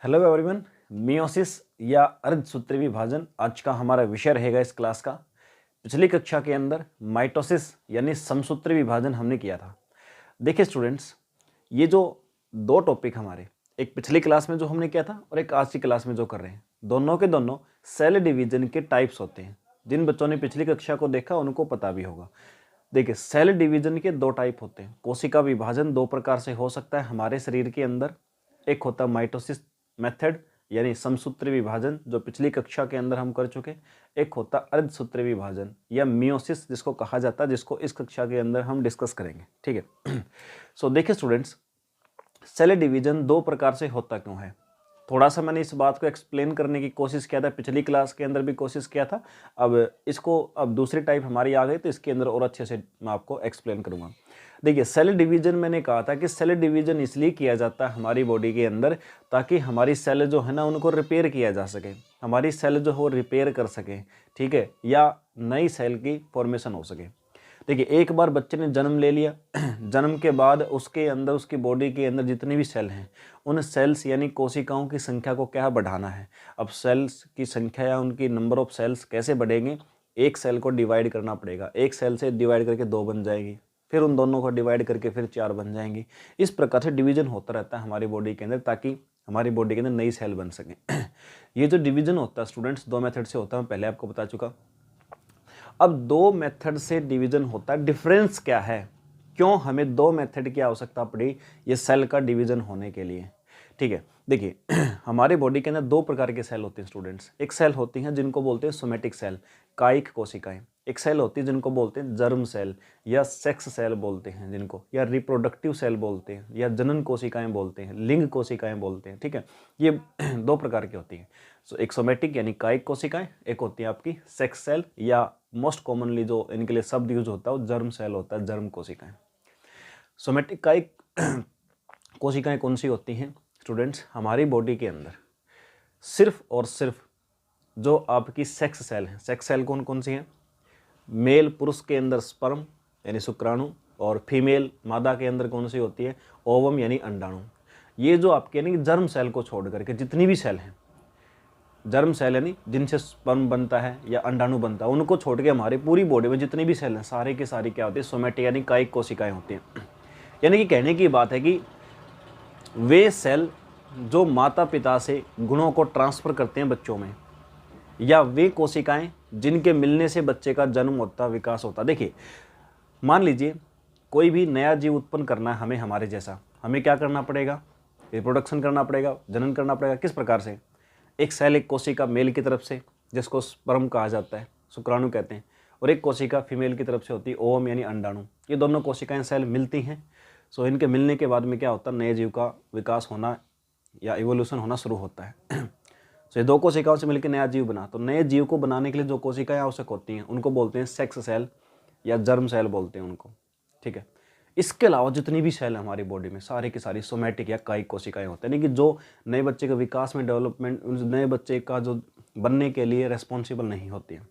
Hello everyone. Meiosis या अर्धसूत्री विभाजन आज का हमारा विषय रहेगा इस क्लास का। पिछली कक्षा के अंदर माइटोसिस यानी समसूत्री विभाजन हमने किया था। देखिए स्टूडेंट्स, ये जो दो टॉपिक हमारे, एक पिछली क्लास में जो हमने किया था और एक आज की क्लास में जो कर रहे हैं, दोनों के दोनों सेल डिवीजन के टाइप्स होते हैं। जिन बच्चों ने पिछली कक्षा को देखा उनको पता भी होगा। देखिए, सेल डिवीजन के दो टाइप होते हैं। कोशिका विभाजन दो प्रकार से हो सकता है हमारे शरीर के अंदर। एक होता है माइटोसिस मेथड यानी समसूत्री विभाजन, जो पिछली कक्षा के अंदर हम कर चुके। एक होता है अर्धसूत्री विभाजन या मियोसिस जिसको कहा जाता है, जिसको इस कक्षा के अंदर हम डिस्कस करेंगे। ठीक है। सो देखिए स्टूडेंट्स, सेल डिवीजन दो प्रकार से होता क्यों है, थोड़ा सा मैंने इस बात को एक्सप्लेन करने की कोशिश किया था, पिछली क्लास के अंदर भी कोशिश किया था। अब दूसरी टाइप हमारी आ गई तो इसके अंदर और अच्छे से मैं आपको एक्सप्लेन करूंगा। देखिए, सेल डिवीजन मैंने कहा था कि सेल डिवीजन इसलिए किया जाता है हमारी बॉडी के अंदर ताकि हमारी सेल जो है ना उनको रिपेयर किया जा सके, हमारी सेल जो हो रिपेयर कर सके, ठीक है, या नई सेल की फॉर्मेशन हो सके। देखिए, एक बार बच्चे ने जन्म ले लिया, जन्म के बाद उसके अंदर, उसकी बॉडी के अंदर जितनी भी सेल हैं, उन सेल्स यानी कोशिकाओं की संख्या को क्या बढ़ाना है। अब सेल्स की संख्या या उनकी नंबर ऑफ सेल्स कैसे बढ़ेंगे, एक सेल को डिवाइड करना पड़ेगा, एक सेल से डिवाइड करके दो बन जाएगी, फिर उन दोनों को डिवाइड करके फिर चार बन जाएंगी। इस प्रकार से डिवीजन होता रहता है हमारी बॉडी के अंदर ताकि हमारी बॉडी के अंदर नई सेल बन सके। ये जो डिवीजन होता है स्टूडेंट्स, दो मेथड से होता है, मैं पहले आपको बता चुका। अब दो मेथड से डिवीजन होता है, डिफरेंस क्या है, क्यों हमें दो मेथड की आवश्यकता पड़ी ये सेल का डिवीजन होने के लिए। ठीक है, देखिए हमारे बॉडी के अंदर दो प्रकार के सेल होते हैं स्टूडेंट्स। एक सेल होती हैं जिनको बोलते हैं सोमेटिक सेल, कायिक कोशिकाएं। एक सेल होती है जिनको बोलते हैं जर्म सेल या सेक्स सेल बोलते हैं जिनको, या रिप्रोडक्टिव सेल बोलते हैं, या जनन कोशिकाएं बोलते हैं, लिंग कोशिकाएं बोलते हैं। ठीक है, ये दो प्रकार की होती हैं। सो एक सोमेटिक यानी कायिक कोशिकाएं, एक होती है आपकी सेक्स सेल, या मोस्ट कॉमनली जो इनके लिए शब्द यूज होता है वो जर्म सेल होता है, जर्म कोशिकाएं। सोमेटिक कायिक कोशिकाएं कौन सी होती हैं स्टूडेंट्स, हमारी बॉडी के अंदर सिर्फ और सिर्फ जो आपकी सेक्स सेल है। सेक्स सेल कौन कौन सी हैं, मेल पुरुष के अंदर स्पर्म यानी शुक्राणु, और फीमेल मादा के अंदर कौन सी होती है, ओवम यानी अंडाणु। ये जो आपके यानी जर्म सेल को छोड़ करके जितनी भी सेल हैं, जर्म सेल यानी जिनसे स्पर्म बनता है या अंडाणु बनता है, उनको छोड़ के हमारी पूरी बॉडी में जितनी भी सेल हैं सारे के सारी क्या होती है, सोमेटिक यानी कायिक कोशिकाएं होती हैं। यानी कि कहने की बात है कि वे सेल जो माता पिता से गुणों को ट्रांसफर करते हैं बच्चों में, या वे कोशिकाएं जिनके मिलने से बच्चे का जन्म होता, विकास होता। देखिए, मान लीजिए कोई भी नया जीव उत्पन्न करना है हमें, हमारे जैसा, हमें क्या करना पड़ेगा, रिप्रोडक्शन करना पड़ेगा, जनन करना पड़ेगा। किस प्रकार से, एक सेल, एक कोशिका मेल की तरफ से जिसको स्पर्म कहा जाता है, शुक्राणु कहते हैं, और एक कोशिका फीमेल की तरफ से होती है ओवम यानी अंडाणु। ये दोनों कोशिकाएं सेल मिलती हैं। सो इनके मिलने के बाद में क्या होता है, नए जीव का विकास होना या इवोल्यूशन होना शुरू होता है। सो ये दो कोशिकाओं से मिलकर नया जीव बना। तो नए जीव को बनाने के लिए जो कोशिकाएं आवश्यक होती हैं उनको बोलते हैं सेक्स सेल या जर्म सेल बोलते हैं उनको। ठीक है, इसके अलावा जितनी भी सेल है हमारी बॉडी में सारी की सारी सोमेटिक या कायिक कोशिकाएं होती हैं, यानी कि जो नए बच्चे के विकास में, डेवलपमेंट, उस नए बच्चे का जो बनने के लिए रेस्पॉन्सिबल नहीं होती हैं।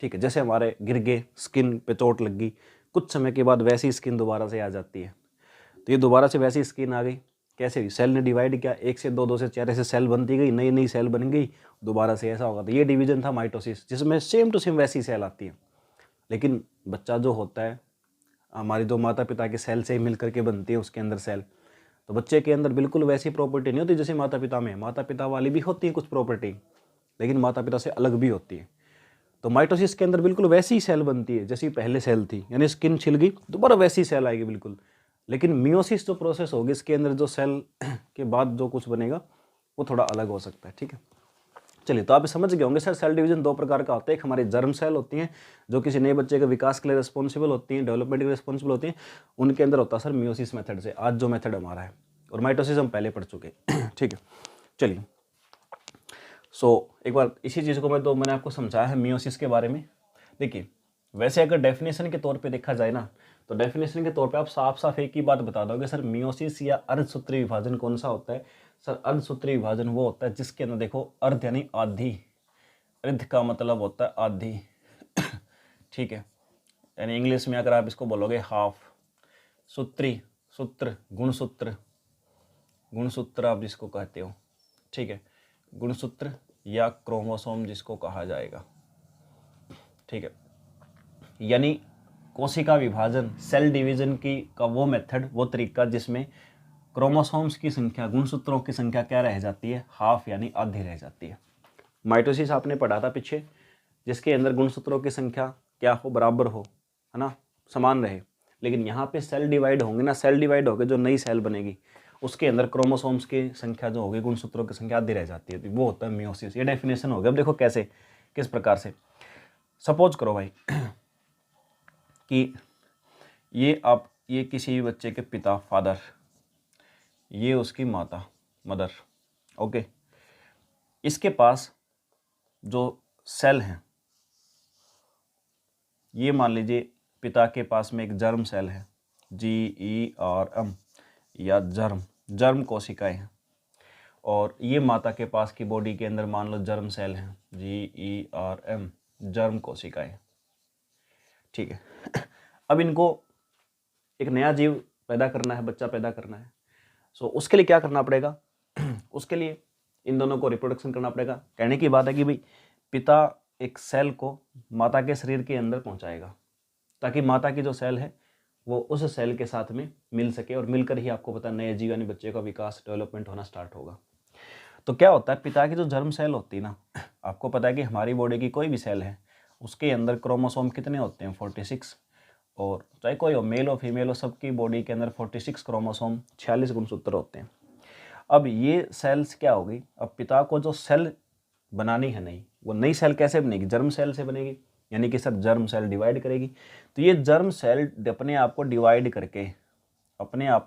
ठीक है, जैसे हमारे गिर गए, स्किन पे चोट लग गई, कुछ समय के बाद वैसी स्किन दोबारा से आ जाती है। तो ये दोबारा से वैसी स्किन आ गई, कैसे हुई, सेल ने डिवाइड किया, एक से दो, दो से चार, ऐसे सेल बनती गई, नई नई सेल बन गई, दोबारा से ऐसा होगा। तो ये डिवीजन था माइटोसिस, जिसमें सेम टू सेम वैसी सेल आती है। लेकिन बच्चा जो होता है हमारी जो माता पिता के सेल से ही मिल करके बनती है उसके अंदर सेल, तो बच्चे के अंदर बिल्कुल वैसी प्रॉपर्टी नहीं होती जैसे माता पिता में। माता पिता वाली भी होती है कुछ प्रॉपर्टी, लेकिन माता पिता से अलग भी होती है। तो माइटोसिस के अंदर बिल्कुल वैसी ही सेल बनती है जैसी पहले सेल थी, यानी स्किन छिल गई दोबारा वैसी सेल आएगी बिल्कुल। लेकिन मियोसिस जो प्रोसेस होगी, इसके अंदर जो सेल के बाद जो कुछ बनेगा वो थोड़ा अलग हो सकता है। ठीक है, चलिए, तो आप समझ गए होंगे सर, सेल डिवीजन दो प्रकार का होता है। एक हमारी जर्म सेल होती हैं जो किसी नए बच्चे के विकास के लिए रिस्पॉन्सिबल होती हैं, डेवलपमेंट के लिए रिस्पॉन्सिबल होती हैं, उनके अंदर होता है सर मियोसिस मेथड से, आज जो मेथड हमारा है, और माइटोसिस हम पहले पढ़ चुके। ठीक है, चलिए, एक बार इसी चीज़ को मैंने आपको समझाया है मियोसिस के बारे में। देखिए, वैसे अगर डेफिनेशन के तौर पे देखा जाए ना, तो डेफिनेशन के तौर पे आप साफ साफ एक ही बात बता दोगे सर, मियोसिस या अर्धसूत्री विभाजन कौन सा होता है। सर, अर्धसूत्री विभाजन वो होता है जिसके अंदर देखो, अर्ध यानी आधी, अर्ध का मतलब होता है आधी। ठीक है, यानी इंग्लिश में अगर आप इसको बोलोगे हाफ, सूत्री, सूत्र, गुणसूत्र, गुणसूत्र आप जिसको कहते हो, ठीक है, गुणसूत्र या क्रोमोसोम जिसको कहा जाएगा, ठीक है। यानी कोशिका विभाजन, सेल डिवीजन की का वो मेथड, वो तरीका जिसमें क्रोमोसोम्स की संख्या, गुणसूत्रों की संख्या क्या रह जाती है, हाफ यानी आधी रह जाती है। माइटोसिस आपने पढ़ा था पीछे, जिसके अंदर गुणसूत्रों की संख्या क्या हो, बराबर हो, है ना, समान रहे। लेकिन यहाँ पे सेल डिवाइड होंगे ना, सेल डिवाइड होकर जो नई सेल बनेगी उसके अंदर क्रोमोसोम्स की संख्या जो होगी, गुणसूत्रों की संख्या आधी रह जाती है, वो होता है मियोसिस। ये डेफिनेशन हो गया। अब देखो कैसे, किस प्रकार से। सपोज करो भाई कि ये किसी भी बच्चे के पिता, फादर, ये उसकी माता, मदर, ओके। इसके पास जो सेल हैं, ये मान लीजिए पिता के पास में एक जर्म सेल है, GERM, या जर्म कोशिकाएं हैं, और ये माता के पास की बॉडी के अंदर मान लो जर्म सेल हैं, GERM, जर्म कोशिकाएं, ठीक है। अब इनको एक नया जीव पैदा करना है, बच्चा पैदा करना है। सो उसके लिए क्या करना पड़ेगा उसके लिए इन दोनों को रिप्रोडक्शन करना पड़ेगा। कहने की बात है कि भाई पिता एक सेल को माता के शरीर के अंदर पहुंचाएगा, ताकि माता की जो सेल है वो उस सेल के साथ में मिल सके, और मिलकर ही आपको पता नए जीव यानी बच्चे का विकास, डेवलपमेंट होना स्टार्ट होगा। तो क्या होता है, पिता की जो जर्म सेल होती है ना, आपको पता है कि हमारी बॉडी की कोई भी सेल है उसके अंदर क्रोमोसोम कितने होते हैं, 46, और चाहे कोई हो, मेल हो फीमेल हो, सबकी बॉडी के अंदर 46 क्रोमोसोम, 46 गुणसूत्र होते हैं। अब ये सेल्स क्या होगी, अब पिता को जो सेल बनानी है नई, वो नई सेल कैसे बनेगी, जर्म सेल से बनेगी, यानी कि सर जर्म सेल डिवाइड करेगी। तो ये जर्म सेल अपने आप को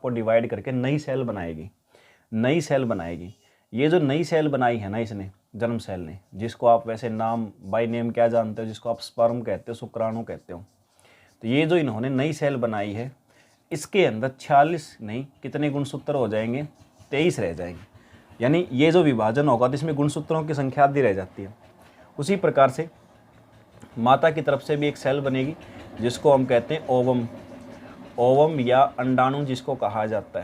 डिवाइड करके नई सेल बनाएगी। ये जो नई सेल बनाई है ना इसने, जर्म सेल ने, जिसको आप वैसे नाम बाय नेम क्या जानते हो, जिसको आप स्पर्म कहते हो, शुक्राणु कहते हो। तो ये जो इन्होंने नई सेल बनाई है, इसके अंदर 46 नहीं, कितने गुणसूत्र हो जाएंगे, 23 रह जाएंगे। यानी ये जो विभाजन होगा तो इसमें गुणसूत्रों की संख्या आधी रह जाती है। उसी प्रकार से माता की तरफ से भी एक सेल बनेगी, जिसको हम कहते हैं ओवम या अंडाणु जिसको कहा जाता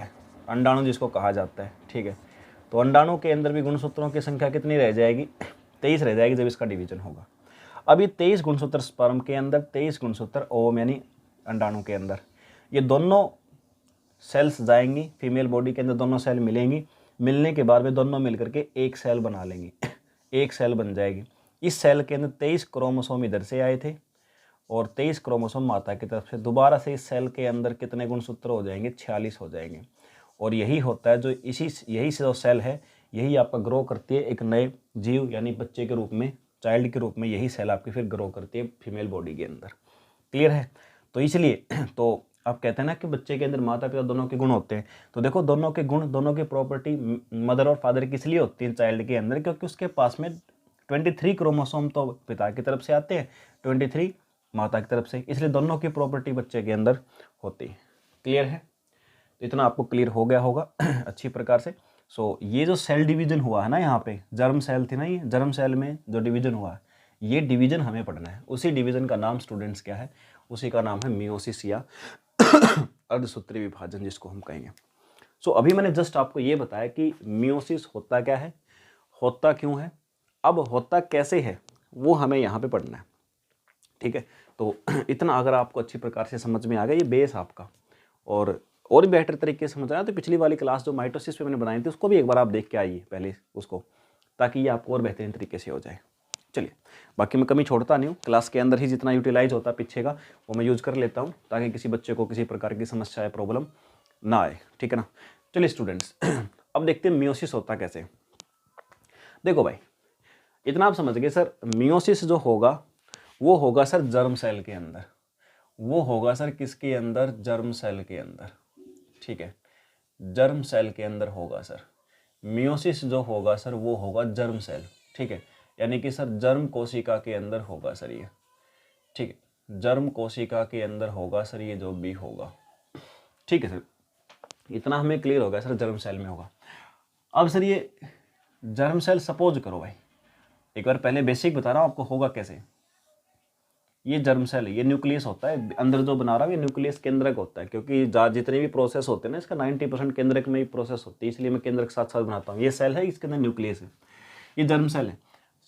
है, ठीक है। तो अंडाणु के अंदर भी गुणसूत्रों की संख्या कितनी रह जाएगी, 23 रह जाएगी जब इसका डिवीजन होगा। अब ये 23 गुणसूत्र स्पर्म के अंदर, 23 गुणसूत्र ओवम यानी अंडाणु के अंदर, ये दोनों सेल्स जाएंगी फीमेल बॉडी के अंदर, दोनों सेल मिलेंगी, मिलने के बाद में दोनों मिलकर के एक सेल बना लेंगी एक सेल बन जाएगी। इस सेल के अंदर 23 क्रोमोसोम इधर से आए थे और 23 क्रोमोसोम माता की तरफ से। दोबारा से इस सेल के अंदर कितने गुणसूत्र हो जाएंगे, 46 हो जाएंगे। और यही होता है जो यही जो सेल है, यही आपका ग्रो करती है एक नए जीव यानी बच्चे के रूप में, चाइल्ड के रूप में यही सेल आपकी फिर ग्रो करती है फीमेल बॉडी के अंदर। क्लियर है। तो इसलिए तो आप कहते हैं ना कि बच्चे के अंदर माता पिता दोनों के गुण होते हैं, तो देखो दोनों के गुण, दोनों की प्रॉपर्टी मदर और फादर की इसलिए होती है चाइल्ड के अंदर, क्योंकि उसके पास में 23 क्रोमोसोम तो पिता की तरफ से आते हैं, 23 माता की तरफ से, इसलिए दोनों की प्रॉपर्टी बच्चे के अंदर होती है। क्लियर है। तो इतना आपको क्लियर हो गया होगा अच्छी प्रकार से। सो ये जो सेल डिवीजन हुआ है ना, यहाँ पे जर्म सेल थी ना, ये जर्म सेल में जो डिवीजन हुआ है, ये डिवीजन हमें पढ़ना है। उसी डिवीजन का नाम स्टूडेंट्स क्या है, उसी का नाम है मियोसिस या अर्धसूत्री विभाजन जिसको हम कहेंगे। सो अभी मैंने जस्ट आपको ये बताया कि मियोसिस होता क्या है, होता क्यों है, अब होता कैसे है, वो हमें यहाँ पे पढ़ना है। ठीक है। तो इतना अगर आपको अच्छी प्रकार से समझ में आ गया, ये बेस आपका, और भी बेहतर तरीके से समझ आया तो पिछली वाली क्लास जो माइटोसिस पे मैंने बनाई थी उसको भी एक बार आप देख के आइए पहले उसको, ताकि ये आपको और बेहतरीन तरीके से हो जाए। चलिए, बाकी मैं कमी छोड़ता नहीं हूँ, क्लास के अंदर ही जितना यूटिलाइज होता है पीछे का वो मैं यूज़ कर लेता हूँ, ताकि किसी बच्चे को किसी प्रकार की समस्या या प्रॉब्लम ना आए। ठीक है ना। चलिए स्टूडेंट्स, अब देखते हैं मियोसिस होता कैसे। देखो भाई, इतना आप समझ गए सर, मियोसिस जो होगा वो होगा सर जर्म सेल के अंदर, वो होगा सर किसके अंदर, जर्म सेल के अंदर। ठीक है, जर्म सेल के अंदर होगा सर मियोसिस जो होगा सर, वो होगा जर्म सेल। ठीक है, यानी कि सर जर्म कोशिका के अंदर होगा सर ये। ठीक है, जर्म कोशिका के अंदर होगा सर ये जो भी होगा। ठीक है सर, इतना हमें क्लियर हो गया सर, जर्म सेल में होगा। अब सर ये जर्म सेल, सपोज करो भाई, एक बार पहले बेसिक बता रहा हूँ आपको होगा कैसे। ये जर्म सेल है, ये न्यूक्लियस होता है, अंदर जो बना रहा है ये न्यूक्लियस केंद्रक होता है, क्योंकि जितने भी प्रोसेस होते हैं ना इसका 90% केंद्रक में ही प्रोसेस होती है, इसलिए मैं केंद्रक साथ साथ बनाता हूँ। ये सेल है, इसके अंदर न्यूक्लियस है, ये जर्म सेल है।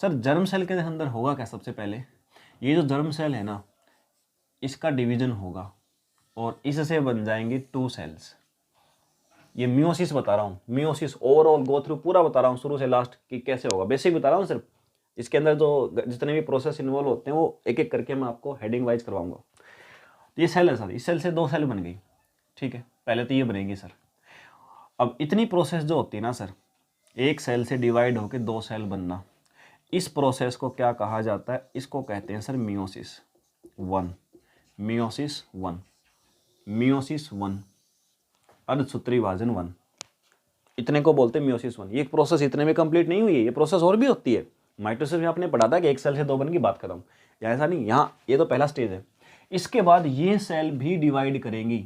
सर जर्म सेल के अंदर होगा क्या? सबसे पहले ये जो जर्म सेल है ना, इसका डिवीजन होगा और इससे बन जाएंगे 2 सेल्स। ये मियोसिस बता रहा हूँ, मियोसिस ओवरऑल गो थ्रू पूरा बता रहा हूँ शुरू से लास्ट कि कैसे होगा, बेसिक बता रहा हूँ सिर्फ। इसके अंदर जो जितने भी प्रोसेस इन्वॉल्व होते हैं वो एक एक करके मैं आपको हेडिंग वाइज करवाऊंगा। ये सेल है सर, इस सेल से 2 सेल बन गई, ठीक है, पहले तो ये बनेगी सर। अब इतनी प्रोसेस जो होती है ना सर, एक सेल से डिवाइड होकर 2 सेल बनना, इस प्रोसेस को क्या कहा जाता है? इसको कहते हैं सर मियोसिस 1, मियोसिस 1, मियोसिस 1, अर्धसूत्री विभाजन 1, इतने को बोलते हैं मियोसिस 1। ये प्रोसेस इतने में कंप्लीट नहीं हुई है, ये प्रोसेस और भी होती है। माइटोसिस में आपने पढ़ा था कि एक सेल से 2 बन की बात कर रहा हूँ, या ऐसा नहीं, यहाँ ये तो पहला स्टेज है। इसके बाद ये सेल भी डिवाइड करेंगी,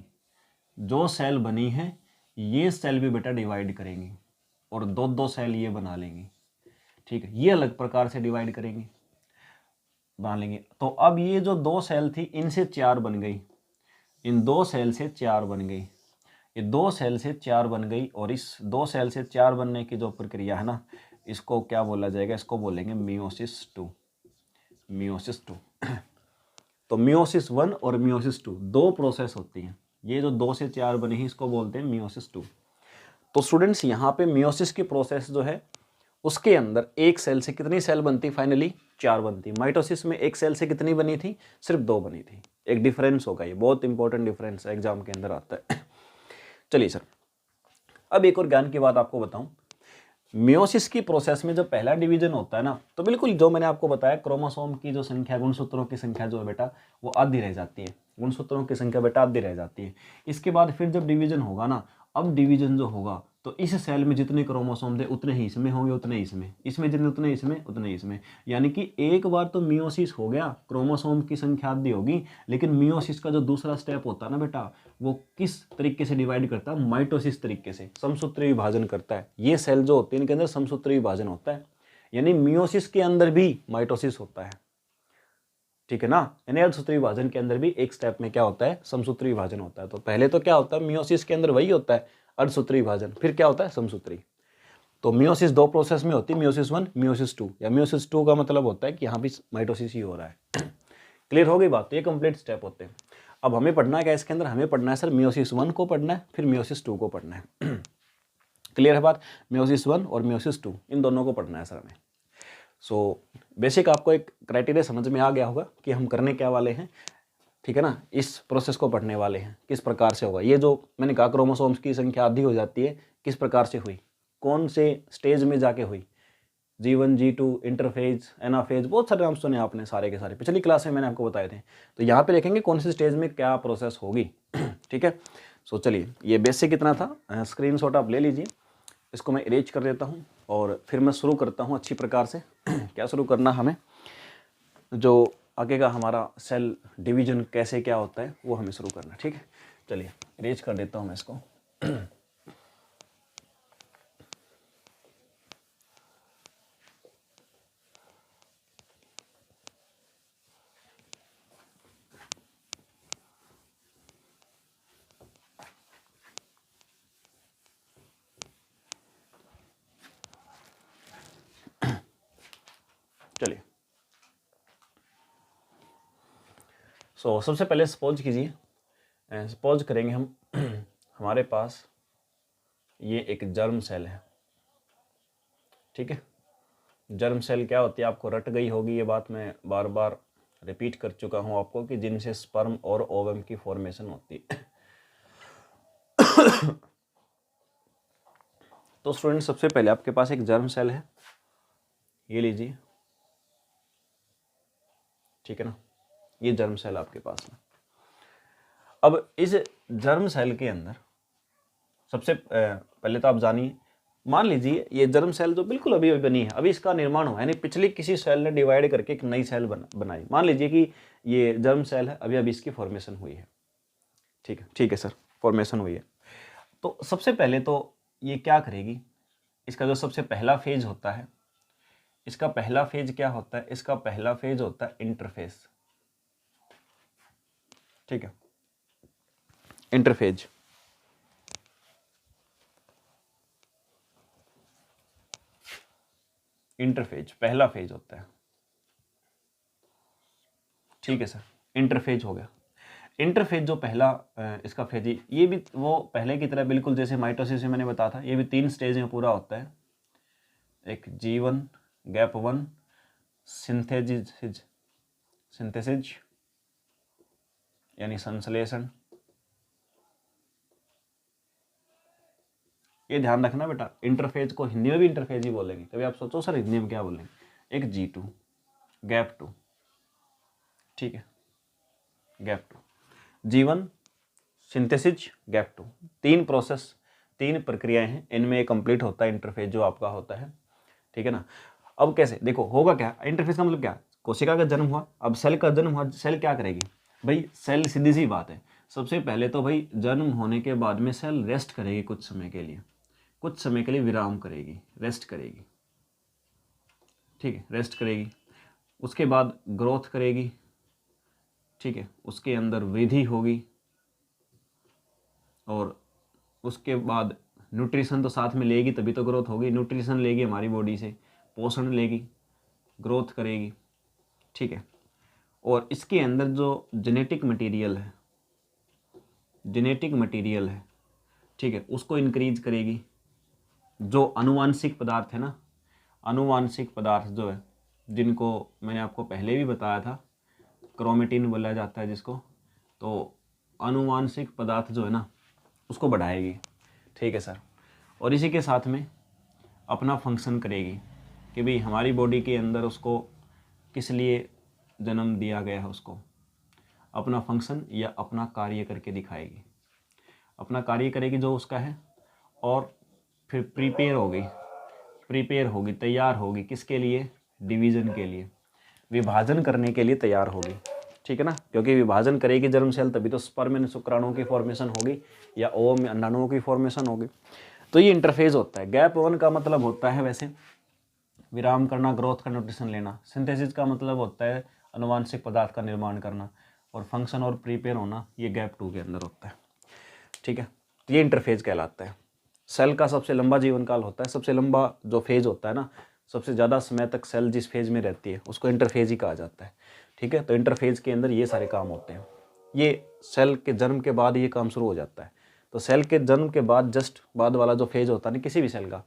जो सेल बनी है ये सेल भी बेटा डिवाइड करेंगी और 2-2 सेल ये बना लेंगी, ठीक है, ये अलग प्रकार से डिवाइड करेंगे, बना लेंगे। तो अब ये जो 2 सेल थी इनसे 4 बन गई, इन 2 सेल से 4 बन गई, ये 2 सेल से 4 बन गई, और इस 2 सेल से 4 बनने की जो प्रक्रिया है ना, इसको क्या बोला जाएगा? इसको बोलेंगे मियोसिस 2, मियोसिस 2। तो मियोसिस 1 और मियोसिस 2 2 प्रोसेस होती हैं, ये जो 2 से 4 बनी है इसको बोलते हैं मियोसिस 2। तो स्टूडेंट्स यहाँ पे मियोसिस की प्रोसेस जो है उसके अंदर एक सेल से कितनी सेल बनती? फाइनली 4 बनती। माइटोसिस में एक सेल से कितनी बनी थी? सिर्फ 2 बनी थी। एक डिफरेंस होगा, ये बहुत इंपॉर्टेंट डिफरेंस एग्जाम के अंदर आता है। चलिए सर, अब एक और ज्ञान की बात आपको बताऊं। मियोसिस की प्रोसेस में जो पहला डिवीजन होता है ना, तो बिल्कुल जो मैंने आपको बताया, क्रोमोसोम की जो संख्या, गुणसूत्रों की संख्या जो है बेटा वो आधी रह जाती है, गुणसूत्रों की संख्या बेटा आधी रह जाती है। इसके बाद फिर जब डिवीजन होगा ना, अब डिवीजन जो होगा तो इस सेल में जितने क्रोमोसोम थे उतने ही इसमें होंगे, उतने ही इसमें जितने उतने इसमें, उतने ही इसमें। यानी कि एक बार तो मियोसिस हो गया, क्रोमोसोम की संख्या आधी होगी, लेकिन मियोसिस का जो दूसरा स्टेप होता है ना बेटा, वो किस तरीके से डिवाइड करता है? माइटोसिस तरीके से, समसूत्री विभाजन करता है। ये सेल जो होते हैं इनके अंदर समसूत्री विभाजन होता है, यानी मियोसिस के अंदर भी माइटोसिस होता है, ठीक है ना। यानी अर्धसूत्री विभाजन के अंदर भी एक स्टेप में क्या होता है? समसूत्री विभाजन होता है। तो पहले तो क्या होता है? मियोसिस के अंदर वही होता है, अर्धसूत्री विभाजन, फिर क्या होता है? समसूत्री। तो मियोसिस 2 प्रोसेस में होती है, मियोसिस 1, मियोसिस 2, या मियोसिस 2 का मतलब होता है कि यहाँ भी माइटोसिस ही हो रहा है। क्लियर हो गई बात? तो ये कंप्लीट स्टेप होते हैं। अब हमें पढ़ना है क्या इसके अंदर? हमें पढ़ना है सर मियोसिस 1 को पढ़ना है, फिर मियोसिस 2 को पढ़ना है। क्लियर है बात? मियोसिस 1 और मियोसिस 2 इन दोनों को पढ़ना है सर हमें। सो बेसिक आपको एक क्राइटेरिया समझ में आ गया होगा कि हम करने क्या वाले हैं, ठीक है ना। इस प्रोसेस को पढ़ने वाले हैं, किस प्रकार से होगा। ये जो मैंने कहा क्रोमोसोम्स की संख्या आधी हो जाती है, किस प्रकार से हुई, कौन से स्टेज में जाके हुई, G1 G2 इंटरफेज, एनाफेज, बहुत सारे नाम सुने आपने सारे के सारे, पिछली क्लास में मैंने आपको बताए थे। तो यहाँ पे देखेंगे कौन से स्टेज में क्या प्रोसेस होगी। ठीक है। सो चलिए, ये बेसिक इतना था, स्क्रीनशॉट आप ले लीजिए, इसको मैं इरेज कर देता हूँ और फिर मैं शुरू करता हूँ अच्छी प्रकार से। क्या शुरू करना हमें, जो आगे का हमारा सेल डिवीजन कैसे क्या होता है वो हमें शुरू करना है। ठीक है, चलिए इरेज कर देता हूँ मैं इसको। चलिए, सो सबसे पहले सपोज कीजिए, सपोज करेंगे हम हमारे पास ये एक जर्म सेल है। ठीक है, जर्म सेल क्या होती है आपको रट गई होगी, ये बात मैं बार बार रिपीट कर चुका हूँ आपको, कि जिनसे स्पर्म और ओवम की फॉर्मेशन होती है। तो स्टूडेंट, सबसे पहले आपके पास एक जर्म सेल है, ये लीजिए। ठीक है ना, ये जर्म सेल आपके पास है। अब इस जर्म सेल के अंदर सबसे पहले तो आप जानिए, मान लीजिए ये जर्म सेल जो बिल्कुल अभी अभी बनी है, अभी इसका निर्माण हुआ है, यानी पिछली किसी सेल ने डिवाइड करके एक नई सेल बनाई। मान लीजिए कि ये जर्म सेल है, अभी अभी इसकी फॉर्मेशन हुई है। ठीक है सर, फॉर्मेशन हुई है। तो सबसे पहले तो ये क्या करेगी, इसका जो सबसे पहला फेज होता है, इसका पहला फेज क्या होता है? इसका पहला फेज होता है इंटरफेस। ठीक है। इंटरफेज, इंटरफेज पहला फेज होता है, ठीक है सर। इंटरफेज हो गया। इंटरफेज जो पहला इसका फेज है, ये भी वो पहले की तरह बिल्कुल जैसे माइटोसिस में मैंने बताया था, ये भी 3 स्टेज में पूरा होता है। एक G1, गैप 1, सिंथेसिस यानी संश्लेषण। ये ध्यान रखना बेटा, इंटरफेज को हिंदी में भी इंटरफेज ही बोलेंगे। कभी आप सोचो सर हिंदी में क्या बोलेंगे, एक G2, गैप 2, ठीक है, gap 2, G1, synthesis, gap 2, 3 process, 3 प्रक्रियाएं हैं, इनमें ये कंप्लीट होता है इंटरफेज जो आपका होता है, ठीक है ना। अब कैसे देखो होगा क्या, इंटरफेज का मतलब क्या, कोशिका का जन्म हुआ, अब सेल का जन्म हुआ, सेल क्या करेगी भाई, सेल सीधी सी बात है, सबसे पहले तो भाई जन्म होने के बाद में सेल रेस्ट करेगी कुछ समय के लिए, कुछ समय के लिए विराम करेगी, रेस्ट करेगी, ठीक है, रेस्ट करेगी। उसके बाद ग्रोथ करेगी, ठीक है, उसके अंदर वृद्धि होगी, और उसके बाद न्यूट्रिशन तो साथ में लेगी तभी तो ग्रोथ होगी, न्यूट्रिशन लेगी हमारी बॉडी से, पोषण लेगी, ग्रोथ करेगी, ठीक है। और इसके अंदर जो जेनेटिक मटेरियल है, ठीक है, उसको इंक्रीज करेगी। जो अनुवांशिक पदार्थ है ना, अनुवांशिक पदार्थ जो है, जिनको मैंने आपको पहले भी बताया था, क्रोमेटिन बोला जाता है जिसको, तो अनुवांशिक पदार्थ जो है ना उसको बढ़ाएगी, ठीक है सर। और इसी के साथ में अपना फंक्शन करेगी कि भाई हमारी बॉडी के अंदर उसको किस लिए जन्म दिया गया है, उसको अपना फंक्शन या अपना कार्य करके दिखाएगी, अपना कार्य करेगी जो उसका है, और फिर प्रिपेयर होगी, तैयार होगी किसके लिए, डिवीज़न के लिए, विभाजन करने के लिए तैयार होगी, ठीक है ना, क्योंकि विभाजन करेगी जर्म सेल तभी तो स्पर्म में शुक्राणुओं की फॉर्मेशन होगी या ओवम में अंडाणुओं की फॉर्मेशन होगी। तो ये इंटरफेज होता है। गैप 1 का मतलब होता है वैसे विराम करना, ग्रोथ का, न्यूट्रिशन लेना। सिंथेसिस का मतलब होता है अनुवांशिक पदार्थ का निर्माण करना, और फंक्शन और प्रिपेयर होना ये गैप 2 के अंदर होता है, ठीक है। तो ये इंटरफेज कहलाता है। सेल का सबसे लंबा जीवन काल होता है, सबसे लंबा जो फेज होता है ना, सबसे ज़्यादा समय तक सेल जिस फेज में रहती है उसको इंटरफेज ही कहा जाता है, ठीक है। तो इंटरफेज के अंदर ये सारे काम होते हैं। ये सेल के जन्म के बाद ये काम शुरू हो जाता है। तो सेल के जन्म के बाद जस्ट बाद वाला जो फेज होता है ना किसी भी सेल का,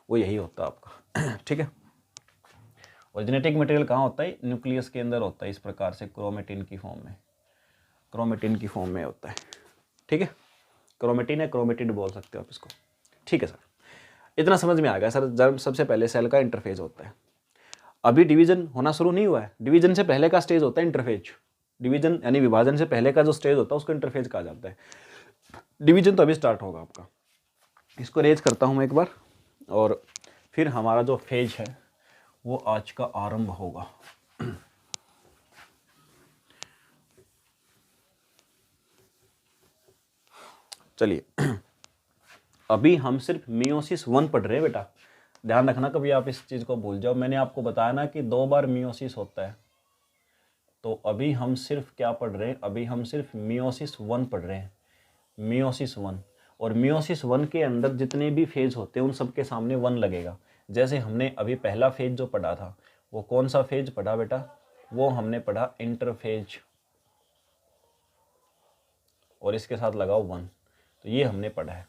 वो यही होता है आपका, ठीक है। और जेनेटिक मटेरियल कहाँ होता है, न्यूक्लियस के अंदर होता है, इस प्रकार से क्रोमेटिन की फॉर्म में होता है, ठीक है। क्रोमेटिन है, क्रोमेटिड बोल सकते हो आप इसको, ठीक है सर। इतना समझ में आ गया सर, जब सबसे पहले सेल का इंटरफेज होता है। अभी डिवीजन होना शुरू नहीं हुआ है, डिवीजन से पहले का स्टेज होता है इंटरफेज। डिवीजन यानी विभाजन से पहले का जो स्टेज होता है उसको इंटरफेज कहा जाता है। डिवीजन तो अभी स्टार्ट होगा आपका। इसको रेज करता हूँ मैं एक बार, और फिर हमारा जो फेज है वो आज का आरंभ होगा। चलिए, अभी हम सिर्फ मियोसिस 1 पढ़ रहे हैं बेटा, ध्यान रखना कभी आप इस चीज़ को भूल जाओ। मैंने आपको बताया ना कि 2 बार मियोसिस होता है, तो अभी हम सिर्फ क्या पढ़ रहे हैं, अभी हम सिर्फ मियोसिस 1 पढ़ रहे हैं, मियोसिस 1। और मियोसिस 1 के अंदर जितने भी फेज होते हैं उन सब के सामने 1 लगेगा। जैसे हमने अभी पहला फेज जो पढ़ा था वो कौन सा फेज पढ़ा बेटा, वो हमने पढ़ा इंटरफेज, और इसके साथ लगाओ 1, तो ये हमने पढ़ा है,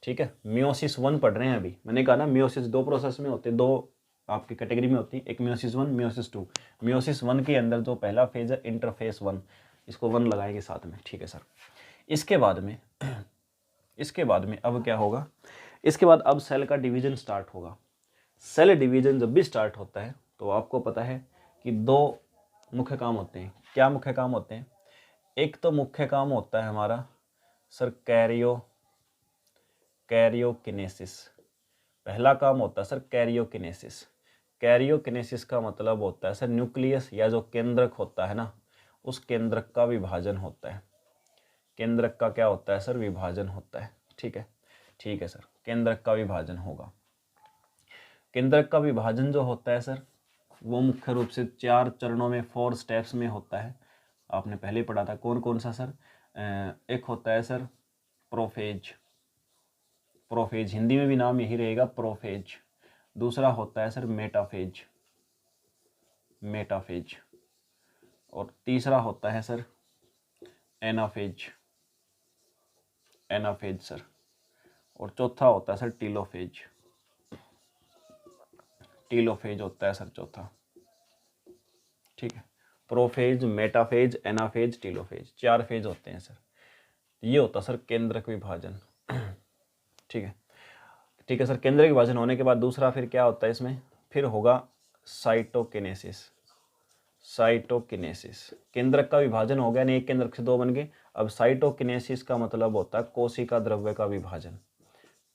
ठीक है। मियोसिस 1 पढ़ रहे हैं अभी। मैंने कहा ना मियोसिस 2 प्रोसेस में होते हैं, 2 आपकी कैटेगरी में होती है, एक मियोसिस 1, मियोसिस 2। मियोसिस 1 के अंदर जो पहला फेज है इंटरफेस 1, इसको 1 लगाएंगे साथ में, ठीक है सर। इसके बाद में अब क्या होगा, इसके बाद अब सेल का डिवीजन स्टार्ट होगा। सेल डिवीजन जब भी स्टार्ट होता है तो आपको पता है कि 2 मुख्य काम होते हैं। क्या मुख्य काम होते हैं, एक तो मुख्य काम होता है हमारा सर कैरियोकिनेसिस। पहला काम होता है सर कैरियोकिनेसिस। कैरियोकिनेसिस का मतलब होता है सर न्यूक्लियस या जो केंद्रक होता है ना, उस केंद्रक का विभाजन होता है। केंद्रक का क्या होता है सर, विभाजन होता है, ठीक है, ठीक है सर। केंद्रक का विभाजन होगा। केंद्रक का विभाजन जो होता है सर वो मुख्य रूप से 4 चरणों में, 4 स्टेप्स में होता है। आपने पहले ही पढ़ा था। कौन कौन सा सर? एक होता है सर प्रोफेज, प्रोफेज हिंदी में भी नाम यही रहेगा प्रोफेज। दूसरा होता है सर मेटाफेज, मेटाफेज। और तीसरा होता है सर एनाफेज, एनाफेज सर। और चौथा होता है सर टीलोफेज, टीलोफेज होता है सर चौथा। ठीक है, prophase, metaphase, anaphase, telophase, 4 phase होते हैं सर। ये होता है सर केंद्रक विभाजन। ठीक है, ठीक है सर। केंद्रक विभाजन होने के बाद दूसरा फिर क्या होता है इसमें? फिर होगा साइटोकिनेसिस, साइटोकिनेसिस। केंद्रक का विभाजन हो गया, नहीं एक केंद्रक से 2 बन गए। अब साइटोकिनेसिस का मतलब होता है कोशिका द्रव्य का विभाजन।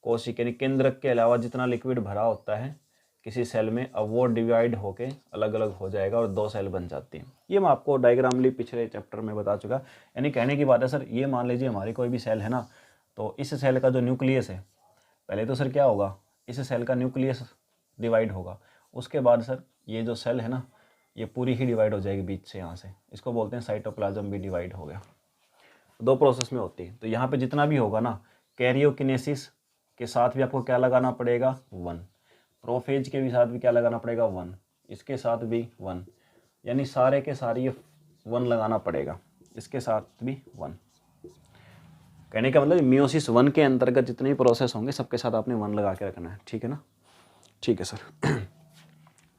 कोशिका यानी केंद्रक के अलावा जितना लिक्विड भरा होता है किसी सेल में, अब वो डिवाइड होके अलग अलग हो जाएगा और 2 सेल बन जाती हैं। ये मैं आपको डायग्रामली पिछले चैप्टर में बता चुका। यानी कहने की बात है सर, ये मान लीजिए हमारी कोई भी सेल है ना, तो इस सेल का जो न्यूक्लियस है, पहले तो सर क्या होगा, इस सेल का न्यूक्लियस डिवाइड होगा। उसके बाद सर ये जो सेल है ना, ये पूरी ही डिवाइड हो जाएगी बीच से, यहाँ से। इसको बोलते हैं साइटोप्लाज्म भी डिवाइड हो गया। 2 प्रोसेस में होती है। तो यहाँ पे जितना भी होगा ना, कैरियोकिनेसिस के साथ भी आपको क्या लगाना पड़ेगा? 1। प्रोफेज के भी साथ भी क्या लगाना पड़ेगा? 1। इसके साथ भी 1, यानी सारे के सारे ये 1 लगाना पड़ेगा, इसके साथ भी 1। कहने का मतलब मियोसिस 1 के अंतर्गत जितने भी प्रोसेस होंगे सबके साथ आपने 1 लगा के रखना है। ठीक है ना? ठीक है सर।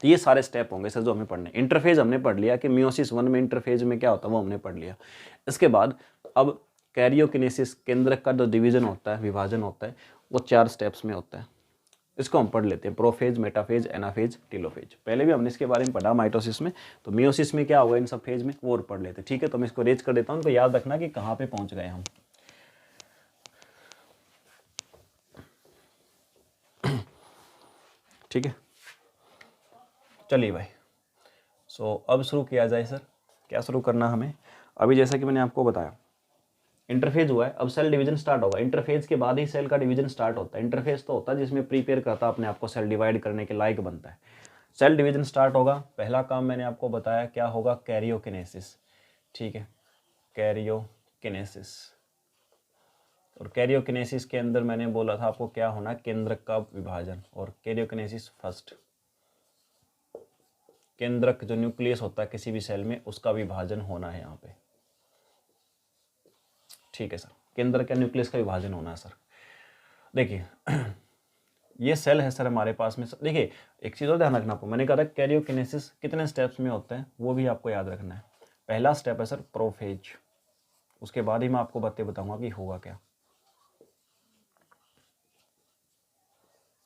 तो ये सारे स्टेप होंगे सर जो हमें पढ़ने। इंटरफेज हमने पढ़ लिया कि मियोसिस 1 में इंटरफेज में क्या होता है, वो हमने पढ़ लिया। इसके बाद अब कैरियोकिनेसिस, केंद्रक का जो डिवीजन होता है, विभाजन होता है, वो 4 स्टेप्स में होता है। इसको हम पढ़ लेते हैं, प्रोफेज, मेटाफेज, एनाफेज, टीलोफेज। पहले भी हमने इसके बारे में पढ़ा माइटोसिस में। तो मियोसिस में क्या होगा इन सब फेज में, वो और पढ़ लेते हैं। ठीक है, तो मैं इसको रेज कर देता हूँ, तो याद रखना कि कहाँ पे पहुँच गए हम। ठीक है, चलिए भाई। सो अब शुरू किया जाए सर। क्या शुरू करना हमें? अभी जैसा कि मैंने आपको बताया, इंटरफेज हुआ है, अब सेल डिवीजन स्टार्ट होगा। इंटरफेज के बाद ही सेल का डिवीजन स्टार्ट होता है। इंटरफेज तो होता है जिसमें प्रीपेयर करता है अपने आप को, सेल डिवाइड करने के लायक बनता है। सेल डिवीजन स्टार्ट होगा, पहला काम मैंने आपको बताया क्या होगा? कैरियोकिनेसिस। ठीक है, कैरियोकिनेसिस। और कैरियोकिनेसिस के अंदर मैंने बोला था आपको क्या होना? केंद्रक का विभाजन। और कैरियोकिनेसिस फर्स्ट, केंद्रक जो न्यूक्लियस होता है किसी भी सेल में, उसका विभाजन होना है यहाँ पे। ठीक है सर, केंद्र का न्यूक्लियस का विभाजन होना है सर। देखिए ये सेल है सर हमारे पास में। देखिए एक चीज़ और ध्यान रखना आपको, मैंने कहा था कैरियोकिनेसिस कितने स्टेप्स में होते हैं, वो भी आपको याद रखना है। पहला स्टेप है सर प्रोफेज, उसके बाद ही मैं आपको बताऊंगा कि होगा क्या।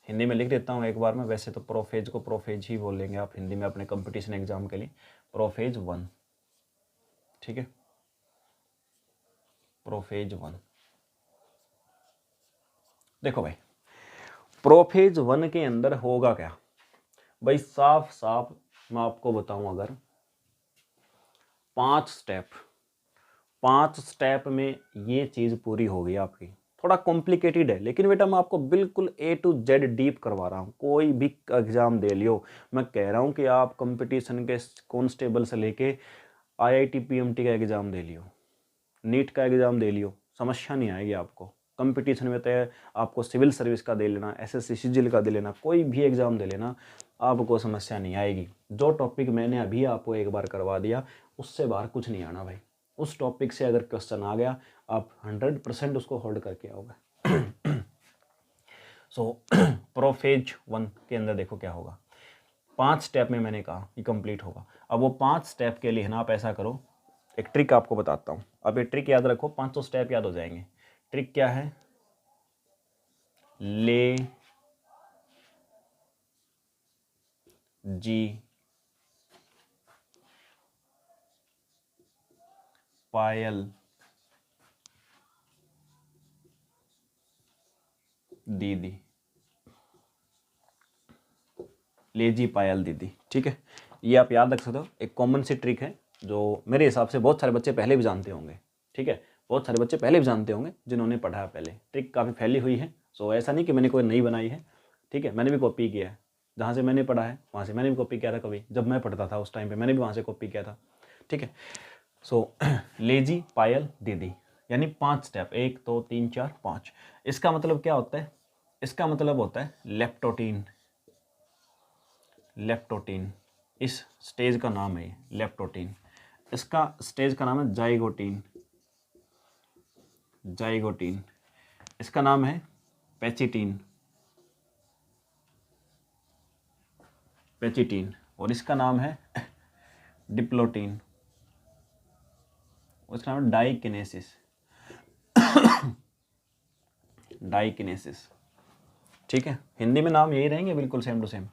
हिंदी में लिख देता हूँ एक बार में, वैसे तो प्रोफेज को प्रोफेज ही बोलेंगे आप हिंदी में अपने कंपटीशन एग्जाम के लिए। प्रोफेज 1, ठीक है, प्रोफेज 1। देखो भाई, प्रोफेज 1 के अंदर होगा क्या भाई? साफ साफ मैं आपको बताऊं, अगर 5 स्टेप में ये चीज़ पूरी होगी आपकी। थोड़ा कॉम्प्लिकेटेड है, लेकिन बेटा मैं आपको बिल्कुल A to Z डीप करवा रहा हूँ। कोई भी एग्ज़ाम दे लियो, मैं कह रहा हूँ कि आप कंपटीशन के कांस्टेबल से लेके IIT PMT का एग्ज़ाम दे लियो, नीट का एग्ज़ाम दे लियो, समस्या नहीं आएगी आपको। कंपटीशन में तो आपको सिविल सर्विस का दे लेना, SSC सिजिल का दे लेना, कोई भी एग्ज़ाम दे लेना, आपको समस्या नहीं आएगी। जो टॉपिक मैंने अभी आपको एक बार करवा दिया, उससे बाहर कुछ नहीं आना भाई। उस टॉपिक से अगर क्वेश्चन आ गया, आप 100% उसको होल्ड करके आओगे। सो प्रोफेज 1 के अंदर देखो क्या होगा। 5 स्टेप में मैंने कहा कि कंप्लीट होगा। अब वो 5 स्टेप के लिए ना आप ऐसा करो, एक ट्रिक आपको बताता हूँ। अब ये ट्रिक याद रखो, 500 स्टेप याद हो जाएंगे। ट्रिक क्या है? ले जी पायल दीदी, ले जी पायल दीदी। ठीक है, ये आप याद रख सकते हो। एक कॉमन सी ट्रिक है जो मेरे हिसाब से बहुत सारे बच्चे पहले भी जानते होंगे। ठीक है, बहुत सारे बच्चे पहले भी जानते होंगे जिन्होंने पढ़ा है पहले। ट्रिक काफ़ी फैली हुई है, सो ऐसा नहीं कि मैंने कोई नई बनाई है। ठीक है, मैंने भी कॉपी किया है, जहाँ से मैंने पढ़ा है वहाँ से मैंने भी कॉपी किया था। कभी जब मैं पढ़ता था उस टाइम पे मैंने भी वहाँ से कॉपी किया था। ठीक है, सो लेजी, पायल, दीदी, यानी 5 स्टेप, 1 2 3 4 5। इसका मतलब क्या होता है? इसका मतलब होता है लेप्टोटीन। लेप्टोटीन इस स्टेज का नाम है, लेप्टोटीन। इसका स्टेज का नाम है जाइगोटीन। जाइगोटीन। इसका नाम है पेचिटीन। पेचिटीन। और इसका नाम है डिप्लोटीन। उसका नाम है डाइकिनेसिस। डाइकिनेसिस। ठीक है, हिंदी में नाम यही रहेंगे बिल्कुल सेम टू सेम।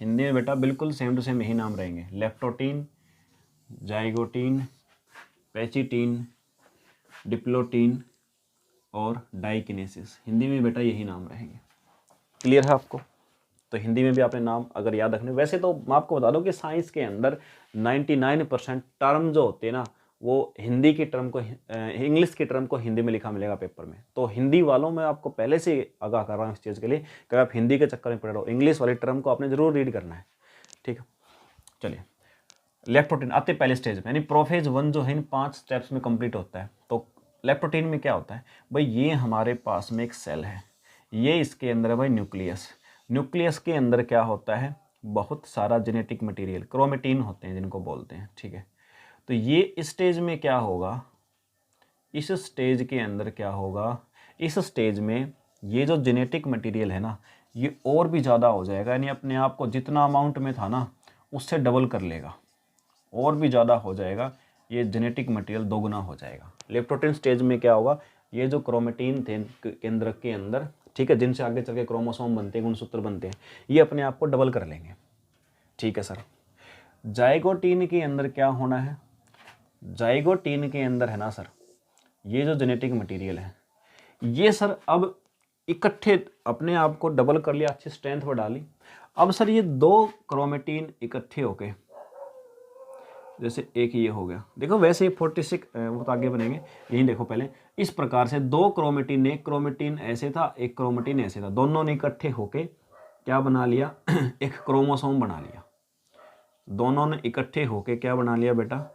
हिंदी में बेटा बिल्कुल सेम टू सेम यही नाम रहेंगे, लेप्टोटीन, जाइगोटीन, पेचिटीन, डिप्लोटीन और डाइकिनेसिस। हिंदी में बेटा यही नाम रहेंगे। क्लियर है आपको? तो हिंदी में भी आपने नाम अगर याद रखने, वैसे तो मैं आपको बता दूं कि साइंस के अंदर 99% टर्म जो होते हैं ना, वो हिंदी की टर्म को इंग्लिश की टर्म को हिंदी में लिखा मिलेगा पेपर में। तो हिंदी वालों में आपको पहले से आगाह कर रहा हूँ इस चीज़ के लिए कि आप हिंदी के चक्कर में पड़ रहे हो, इंग्लिश वाली टर्म को आपने जरूर रीड करना है। ठीक है, चलिए लेप्टोटीन आते पहले स्टेज में, यानी प्रोफेज 1 जो है इन 5 स्टेप्स में कंप्लीट होता है। तो लेप्टोटीन में क्या होता है भाई, ये हमारे पास में एक सेल है, ये इसके अंदर है भाई न्यूक्लियस। न्यूक्लियस के अंदर क्या होता है, बहुत सारा जेनेटिक मटेरियल, क्रोमेटिन होते हैं जिनको बोलते हैं। ठीक है, तो ये इस स्टेज में क्या होगा, इस स्टेज के अंदर क्या होगा, इस स्टेज में ये जो जेनेटिक मटेरियल है ना, ये और भी ज़्यादा हो जाएगा, यानी अपने आप को जितना अमाउंट में था ना उससे डबल कर लेगा, और भी ज़्यादा हो जाएगा, ये जेनेटिक मटेरियल दोगुना हो जाएगा। लेप्टोटीन स्टेज में क्या होगा, ये जो क्रोमेटिन थे केंद्र के अंदर, ठीक है, जिनसे आगे चल के क्रोमोसोम बनते हैं, गुणसूत्र बनते हैं, ये अपने आप को डबल कर लेंगे। ठीक है सर। जाइगोटीन के अंदर क्या होना है, जाइगोटीन के अंदर है ना सर, ये जो जेनेटिक मटेरियल है ये सर अब इकट्ठे अपने आप को डबल कर लिया, अच्छी स्ट्रेंथ पर डाली। अब सर ये 2 क्रोमेटिन इकट्ठे होके, जैसे एक ये हो गया, देखो वैसे ही 46 वो तो आगे बनेंगे, यही देखो पहले इस प्रकार से 2 क्रोमेटिन, एक क्रोमेटिन ऐसे था, एक क्रोमेटिन ऐसे था, दोनों ने इकट्ठे होके क्या बना लिया एक क्रोमोसोम बना लिया। दोनों ने इकट्ठे होके क्या बना लिया बेटा,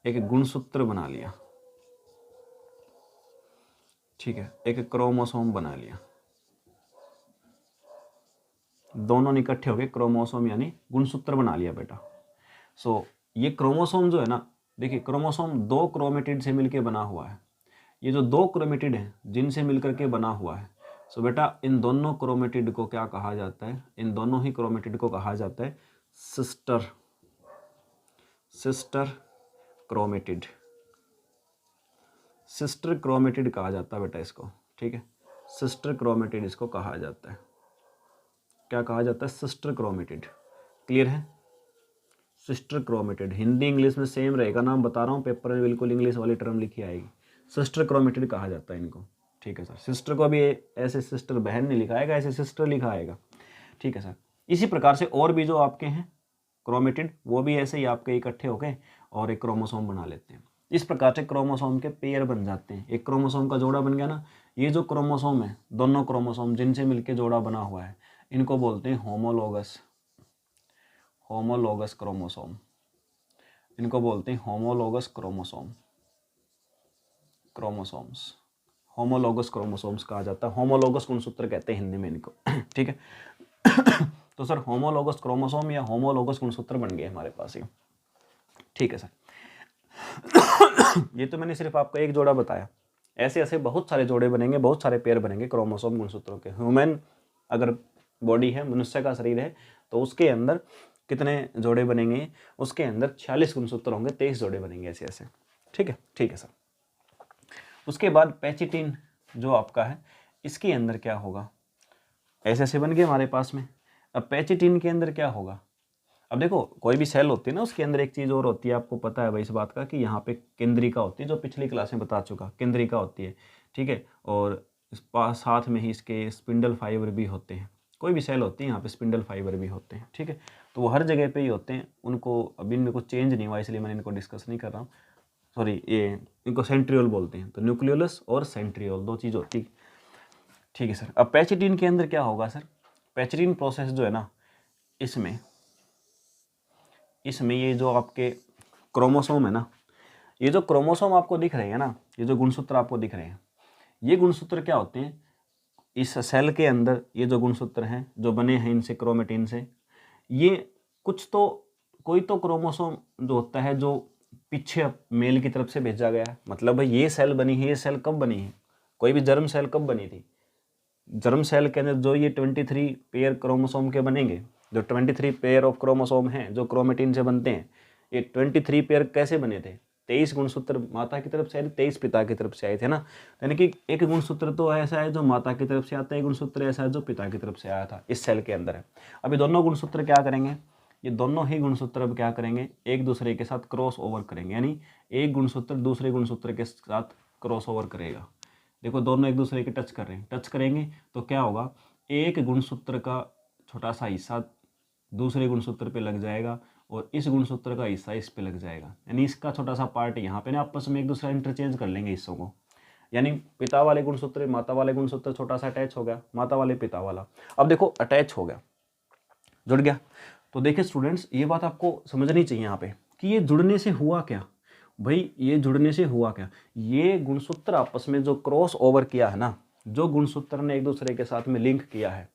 एक गुणसूत्र बना लिया। ठीक है, एक क्रोमोसोम बना लिया। दोनों ने इकट्ठे होके क्रोमोसोम यानी गुणसूत्र बना लिया बेटा। सो ये क्रोमोसोम जो है ना, देखिए क्रोमोसोम 2 क्रोमेटिड से मिलकर बना हुआ है। ये जो 2 क्रोमेटिड हैं जिनसे मिलकर के बना हुआ है, सो बेटा इन दोनों क्रोमेटिड को क्या कहा जाता है, इन दोनों ही क्रोमेटिड को कहा जाता है sister, sister chromatid. Sister chromatid कहा जाता है बेटा इसको। ठीक है, सिस्टर क्रोमेटिड इसको कहा जाता है। क्या कहा जाता है, सिस्टर क्रोमेटिड। क्लियर है, सिस्टर क्रोमेटिड। हिंदी इंग्लिश में सेम रहेगा, नाम बता रहा हूँ, पेपर में बिल्कुल इंग्लिश वाली टर्म लिखी आएगी, सिस्टर क्रोमेटिड कहा जाता है इनको। ठीक है सर, सिस्टर को भी ऐसे सिस्टर बहन नहीं लिखा आएगा, ऐसे सिस्टर लिखा आएगा। ठीक है सर, इसी प्रकार से और भी जो आपके हैं क्रोमेटिड, वो भी ऐसे ही आपके इकट्ठे होके और एक क्रोमोसोम बना लेते हैं। इस प्रकार से क्रोमोसोम के पेयर बन जाते हैं, एक क्रोमोसोम का जोड़ा बन गया ना। ये जो क्रोमोसोम है, दोनों क्रोमोसोम जिनसे मिलके जोड़ा बना हुआ है, इनको बोलते हैं होमोलोगस, होमोलोगस क्रोमोसोम। इनको बोलते हैं homologous chromosome, chromosomes, homologous chromosomes कहा जाता है। होमोलोगस गुणसूत्र कहते हैं हिंदी में इनको। ठीक है तो सर होमोलोगस क्रोमोसोम या होमोलोगस गुणसूत्र बन गए हमारे पास ये। ठीक है सर ये तो मैंने सिर्फ आपको एक जोड़ा बताया, ऐसे ऐसे बहुत सारे जोड़े बनेंगे, बहुत सारे पेयर बनेंगे क्रोमोसोम गुणसूत्रों के। ह्यूमन अगर बॉडी है, मनुष्य का शरीर है, तो उसके अंदर कितने जोड़े बनेंगे, उसके अंदर 46 गुणसूत्र होंगे, 23 जोड़े बनेंगे ऐसे ऐसे। ठीक है सर। उसके बाद पेचिटिन जो आपका है, इसके अंदर क्या होगा, ऐसे ऐसे बन गए हमारे पास में। अब पेचिटिन के अंदर क्या होगा, अब देखो कोई भी सेल होती है ना, उसके अंदर एक चीज़ और होती है, आपको पता है भाई इस बात का, कि यहाँ पे केंद्रिका होती है, जो पिछली क्लास में बता चुका, केंद्रिका होती है। ठीक है, और इस पास साथ में ही इसके स्पिंडल फाइबर भी होते हैं। कोई भी सेल होती है यहाँ पे स्पिंडल फाइबर भी होते हैं। ठीक है, तो वो हर जगह पे ही होते हैं, उनको अभी इनमें कुछ चेंज नहीं हुआ, इसलिए मैंने इनको डिस्कस नहीं कर रहा हूँ। सॉरी, ये इनको सेंट्रियोल बोलते हैं। तो न्यूक्लियोलस और सेंट्रियोल 2 चीज़ होती है। ठीक है सर। अब पेचिटिन के अंदर क्या होगा सर, पेचिटिन प्रोसेस जो है ना, इसमें ये जो आपके क्रोमोसोम है ना, ये जो क्रोमोसोम आपको दिख रहे हैं ना, ये जो गुणसूत्र आपको दिख रहे हैं, ये गुणसूत्र क्या होते हैं, इस सेल के अंदर ये जो गुणसूत्र हैं जो बने हैं इनसे, क्रोमेटिन से, ये कुछ तो कोई तो क्रोमोसोम जो होता है जो पीछे मेल की तरफ से भेजा गया है। मतलब भाई ये सेल बनी है, ये सेल कब बनी है, कोई भी जर्म सेल कब बनी थी, जर्म सेल के अंदर जो ये 23 पेयर क्रोमोसोम के बनेंगे, जो 23 पेयर ऑफ क्रोमोसोम हैं जो क्रोमेटिन से बनते हैं, ये 23 पेयर कैसे बने थे, 23 गुणसूत्र माता की तरफ से आए थे, 23 पिता की तरफ से आए थे ना। यानी कि एक गुणसूत्र तो ऐसा है जो माता की तरफ से आता है, एक गुणसूत्र ऐसा है जो पिता की तरफ से आया था, इस सेल के अंदर है। अभी दोनों गुणसूत्र क्या करेंगे, ये दोनों ही गुणसूत्र अब क्या करेंगे, एक दूसरे के साथ क्रॉस ओवर करेंगे, यानी एक गुणसूत्र दूसरे गुणसूत्र के साथ क्रॉस ओवर करेगा। देखो दोनों एक दूसरे के टच कर रहे हैं, टच करेंगे तो क्या होगा, एक गुणसूत्र का छोटा सा हिस्सा दूसरे गुणसूत्र पे लग जाएगा और इस गुणसूत्र का हिस्सा इस पे लग जाएगा, यानी इसका छोटा सा पार्ट यहाँ पे ना आपस में एक दूसरा इंटरचेंज कर लेंगे हिस्सों को। यानी पिता वाले गुणसूत्र माता वाले गुणसूत्र छोटा सा अटैच हो गया, माता वाले पिता वाला, अब देखो अटैच हो गया, जुड़ गया। तो देखिए स्टूडेंट्स, ये बात आपको समझनी चाहिए यहाँ पे कि ये जुड़ने से हुआ क्या। भाई ये जुड़ने से हुआ क्या, ये गुणसूत्र आपस में जो क्रॉस ओवर किया है ना, जो गुणसूत्र ने एक दूसरे के साथ में लिंक किया है,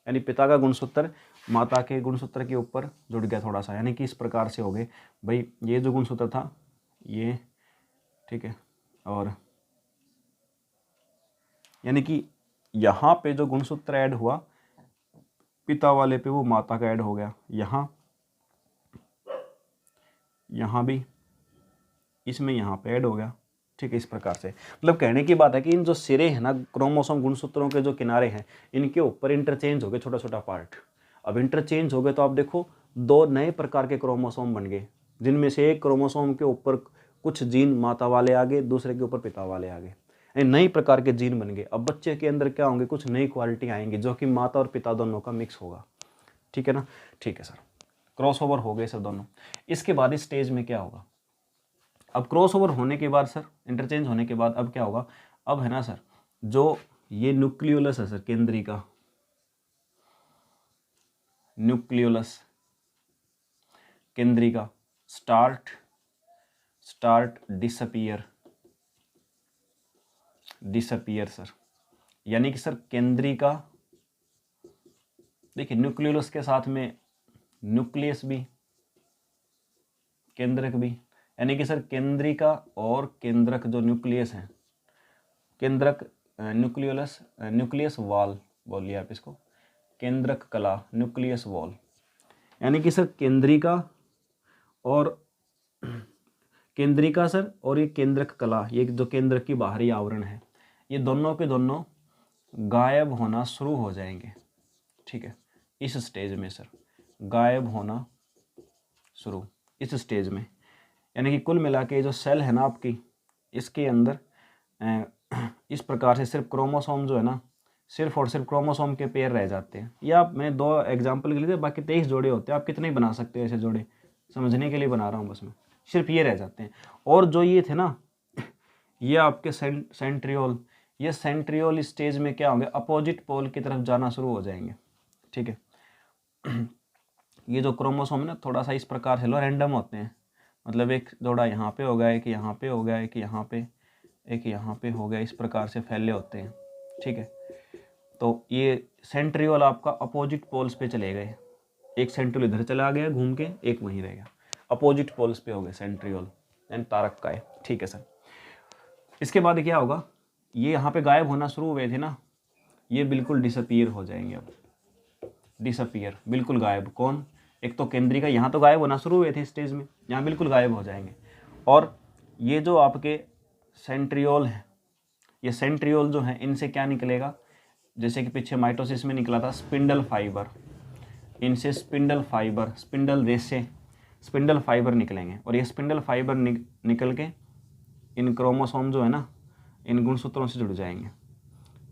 यानी पिता का गुणसूत्र माता के गुणसूत्र के ऊपर जुड़ गया थोड़ा सा, यानी कि इस प्रकार से हो गए। भाई ये जो गुणसूत्र था ये, ठीक है, और यानी कि यहाँ पे जो गुणसूत्र ऐड हुआ पिता वाले पे वो माता का ऐड हो गया, यहाँ भी इसमें यहाँ पे ऐड हो गया, ठीक है। इस प्रकार से मतलब कहने की बात है कि इन जो सिरे हैं ना क्रोमोसोम गुणसूत्रों के जो किनारे हैं इनके ऊपर इंटरचेंज हो गए छोटा छोटा पार्ट। अब इंटरचेंज हो गए तो आप देखो दो नए प्रकार के क्रोमोसोम बन गए, जिनमें से एक क्रोमोसोम के ऊपर कुछ जीन माता वाले आ गए, दूसरे के ऊपर पिता वाले आ गए, नई प्रकार के जीन बन गए। अब बच्चे के अंदर क्या होंगे, कुछ नई क्वालिटी आएंगी जो कि माता और पिता दोनों का मिक्स होगा, ठीक है ना। ठीक है सर, क्रॉस ओवर हो गए सर दोनों। इसके बाद इस स्टेज में क्या होगा, अब क्रॉस ओवर होने के बाद सर, इंटरचेंज होने के बाद अब क्या होगा, अब है ना सर, जो ये न्यूक्लियोलस है सर, केंद्री का न्यूक्लियोलस, केंद्री का स्टार्ट डिसअपियर सर। यानी कि सर केंद्री का, देखिए न्यूक्लियोलस के साथ में न्यूक्लियस भी, केंद्रक भी, यानी कि सर केंद्री का और केंद्रक जो न्यूक्लियस है, केंद्रक न्यूक्लियस वॉल बोलिए आप इसको, केंद्रक कला न्यूक्लियस वॉल, यानी कि सर केंद्रिका सर और ये केंद्रक कला, ये जो केंद्रक की बाहरी आवरण है, ये दोनों के दोनों गायब होना शुरू हो जाएंगे, ठीक है। इस स्टेज में सर गायब होना शुरू, इस स्टेज में, यानी कि कुल मिला के जो सेल है ना आपकी, इसके अंदर इस प्रकार से सिर्फ क्रोमोसोम जो है ना, सिर्फ और सिर्फ क्रोमोसोम के पेयर रह जाते हैं। या आप, मैं 2 एग्जाम्पल के लिए, बाकी 23 जोड़े होते हैं, आप कितने ही बना सकते हो ऐसे जोड़े, समझने के लिए बना रहा हूँ बस मैं, सिर्फ ये रह जाते हैं। और जो ये थे ना, ये आपके सेंट्रियोल, ये सेंट्रियोल स्टेज में क्या होंगे, अपोजिट पोल की तरफ जाना शुरू हो जाएंगे, ठीक है। ये जो क्रोमोसोम है ना थोड़ा सा इस प्रकार से रैंडम होते हैं, मतलब एक जोड़ा यहाँ पे हो गया, एक यहाँ पे हो गया, एक यहाँ पे, एक यहाँ पे हो गया, इस प्रकार से फैले होते हैं, ठीक है। तो ये सेंट्रियोल आपका अपोजिट पोल्स पे चले गए, एक सेंट्रियोल इधर चला गया घूम के, एक वहीं रह गया, अपोजिट पोल्स पे हो गए सेंट्रियोल, यानी तारक का है, ठीक है सर। इसके बाद क्या होगा, ये यहाँ पे गायब होना शुरू हुए थे ना, ये बिल्कुल डिसअपीयर हो जाएंगे। अब डिसअपीयर, बिल्कुल गायब, कौन, एक तो केंद्री का, यहाँ तो गायब होना शुरू हुए थे स्टेज में, यहाँ बिल्कुल गायब हो जाएंगे। और ये जो आपके सेंट्रियोल हैं, ये सेंट्रियोल जो हैं इनसे क्या निकलेगा, जैसे कि पीछे माइटोसिस में निकला था स्पिंडल फाइबर, इनसे स्पिंडल फाइबर, स्पिंडल रेशे, स्पिंडल फाइबर निकलेंगे। और ये स्पिंडल फाइबर निकल के इन क्रोमोसोम जो है ना, इन गुणसूत्रों से जुड़ जाएंगे,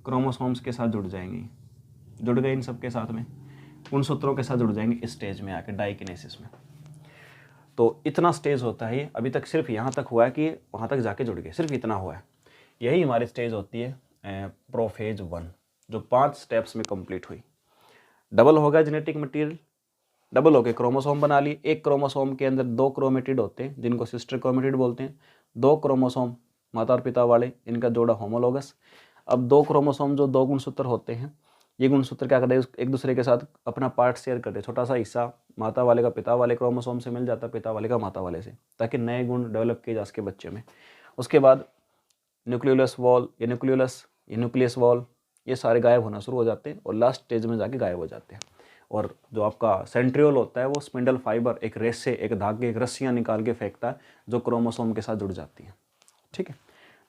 क्रोमोसोम्स के साथ जुड़ जाएंगे, जुड़ गए इन सब के साथ में, गुणसूत्रों के साथ जुड़ जाएंगे इस स्टेज में आके, डाइकिनेसिस में। तो इतना स्टेज होता है ये, अभी तक सिर्फ यहाँ तक हुआ है कि वहाँ तक जाके जुड़ गए, सिर्फ इतना हुआ है। यही हमारी स्टेज होती है प्रोफेज 1, जो 5 स्टेप्स में कंप्लीट हुई। डबल हो गया जेनेटिक मटेरियल, डबल हो के क्रोमोसोम बना लिए, एक क्रोमोसोम के अंदर 2 क्रोमेटिड होते हैं जिनको सिस्टर क्रोमेटिड बोलते हैं, 2 क्रोमोसोम माता और पिता वाले, इनका जोड़ा होमोलोगस। अब 2 क्रोमोसोम जो 2 गुणसूत्र होते हैं, ये गुणसूत्र क्या करते हैं, एक दूसरे के साथ अपना पार्ट शेयर करते हैं। छोटा सा हिस्सा माता वाले का पिता वाले क्रोमोसोम से मिल जाता है, पिता वाले का माता वाले से, ताकि नए गुण डेवलप किए जा सके बच्चे में। उसके बाद न्यूक्लियोलस वॉल, ये न्यूक्लियस वॉल, ये सारे गायब होना शुरू हो जाते हैं और लास्ट स्टेज में जाके गायब हो जाते हैं। और जो आपका सेंट्रियोल होता है वो स्पिंडल फाइबर, एक रेसे, एक धागे, एक रस्सियाँ निकाल के फेंकता है जो क्रोमोसोम के साथ जुड़ जाती हैं। ठीक है,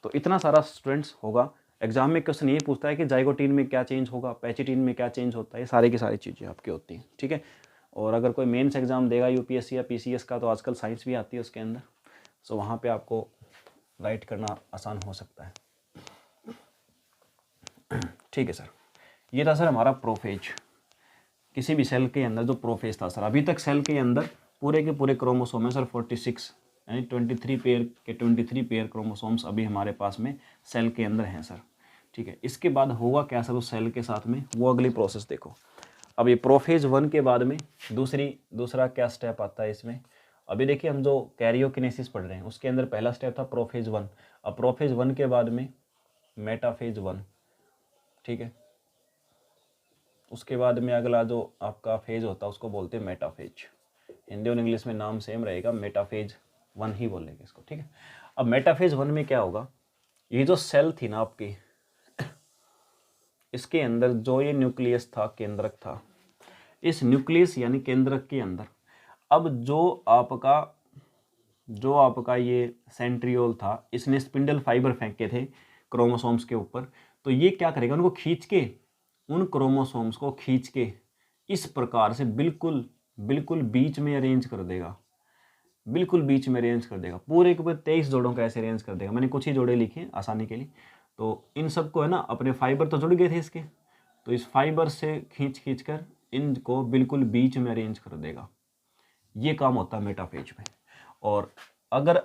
तो इतना सारा स्टूडेंट्स होगा। एग्जाम में क्वेश्चन ये पूछता है कि जाइगोटीन में क्या चेंज होगा, पैचिटीन में क्या चेंज होता है, ये सारी की सारी चीज़ें आपकी होती हैं। ठीक है, और अगर कोई मेंस एग्जाम देगा यूपीएससी या पीसीएस का, तो आजकल साइंस भी आती है उसके अंदर, सो वहाँ पे आपको राइट करना आसान हो सकता है। ठीक है सर, ये था सर हमारा प्रोफेज। किसी भी सेल के अंदर जो प्रोफेज था सर, अभी तक सेल के अंदर पूरे के पूरे क्रोमोसोम है सर 46, यानी 23 पेयर के 23 पेयर क्रोमोसोम्स अभी हमारे पास में सेल के अंदर हैं सर। ठीक है, इसके बाद होगा क्या सर उस सेल के साथ में, वो अगली प्रोसेस देखो। अब ये प्रोफेज 1 के बाद में दूसरा क्या स्टेप आता है इसमें। अभी देखिए हम जो कैरियोकिनेसिस पढ़ रहे हैं उसके अंदर पहला स्टेप था प्रोफेज 1। अब प्रोफेज 1 के बाद में मेटाफेज 1। ठीक है, उसके बाद में अगला जो आपका फेज होता है उसको बोलते हैं मेटाफेज। हिंदी और इंग्लिश में नाम सेम रहेगा, मेटाफेज 1 ही बोलेंगे इसको। ठीक है, अब मेटाफेज 1 में क्या होगा, ये जो सेल थी ना आपकी, इसके अंदर जो ये न्यूक्लियस था, केंद्रक था, इस न्यूक्लियस यानी केंद्रक के अंदर अब जो आपका ये सेंट्रियोल था, इसने स्पिंडल फाइबर फेंके थे क्रोमोसोम्स के ऊपर, तो ये क्या करेगा, उनको खींच के, उन क्रोमोसोम्स को खींच के इस प्रकार से बिल्कुल बीच में अरेंज कर देगा, बिल्कुल बीच में अरेंज कर देगा। पूरे के पूरे 23 जोड़ों का ऐसे अरेंज कर देगा। मैंने कुछ ही जोड़े लिखे आसानी के लिए, तो इन सबको है ना, अपने फाइबर तो जुड़ गए थे इसके, तो इस फाइबर से खींच कर इनको बिल्कुल बीच में अरेंज कर देगा। ये काम होता है मेटाफेज में। और अगर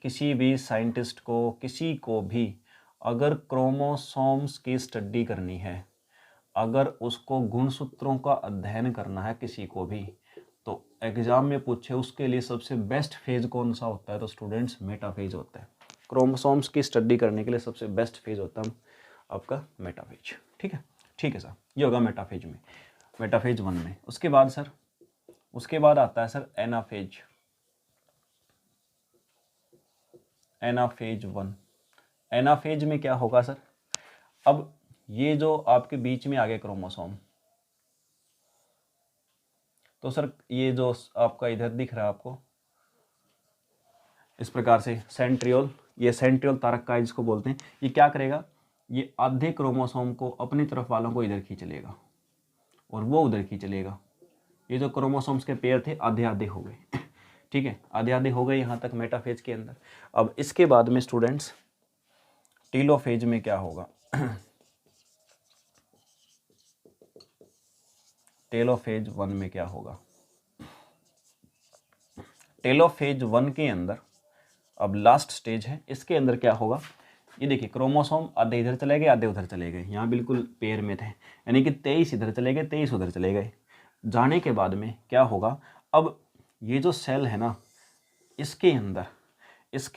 किसी भी साइंटिस्ट को, किसी को भी अगर क्रोमोसोम्स की स्टडी करनी है, अगर उसको गुणसूत्रों का अध्ययन करना है किसी को भी, तो एग्जाम में पूछे उसके लिए सबसे बेस्ट फेज कौन सा होता है, तो स्टूडेंट्स मेटाफेज होता है। क्रोमोसोम्स की स्टडी करने के लिए सबसे बेस्ट फेज होता है आपका मेटाफेज। ठीक है सर, ये होगा मेटाफेज 1 में। उसके बाद आता है सर एनाफेज 1। एनाफेज में क्या होगा सर, अब ये जो आपके बीच में आ गए क्रोमोसोम, तो सर ये जो आपका इधर दिख रहा है आपको इस प्रकार से सेंट्रियोल, ये सेंट्रियोल तारक का जिसको बोलते हैं, ये क्या करेगा, ये आधे क्रोमोसोम को अपनी तरफ वालों को इधर खींच लेगा और वो उधर खींच लेगा। ये जो क्रोमोसोम्स के पेयर थे आधे आधे हो गए। ठीक है, आधे आधे हो गए यहाँ तक मेटाफेज के अंदर। अब इसके बाद में स्टूडेंट्स टेलोफेज में क्या होगा, टेलोफेज 1 में क्या होगा, टेलोफेज 1 के अंदर अब लास्ट स्टेज है, इसके अंदर क्या होगा, ये देखिए क्रोमोसोम आधे इधर चले गए, आधे उधर चले गए, यहाँ बिल्कुल पेयर में थे, यानी कि 23 इधर चले गए, 23 उधर चले गए। जाने के बाद में क्या होगा, अब ये जो सेल है ना, इसके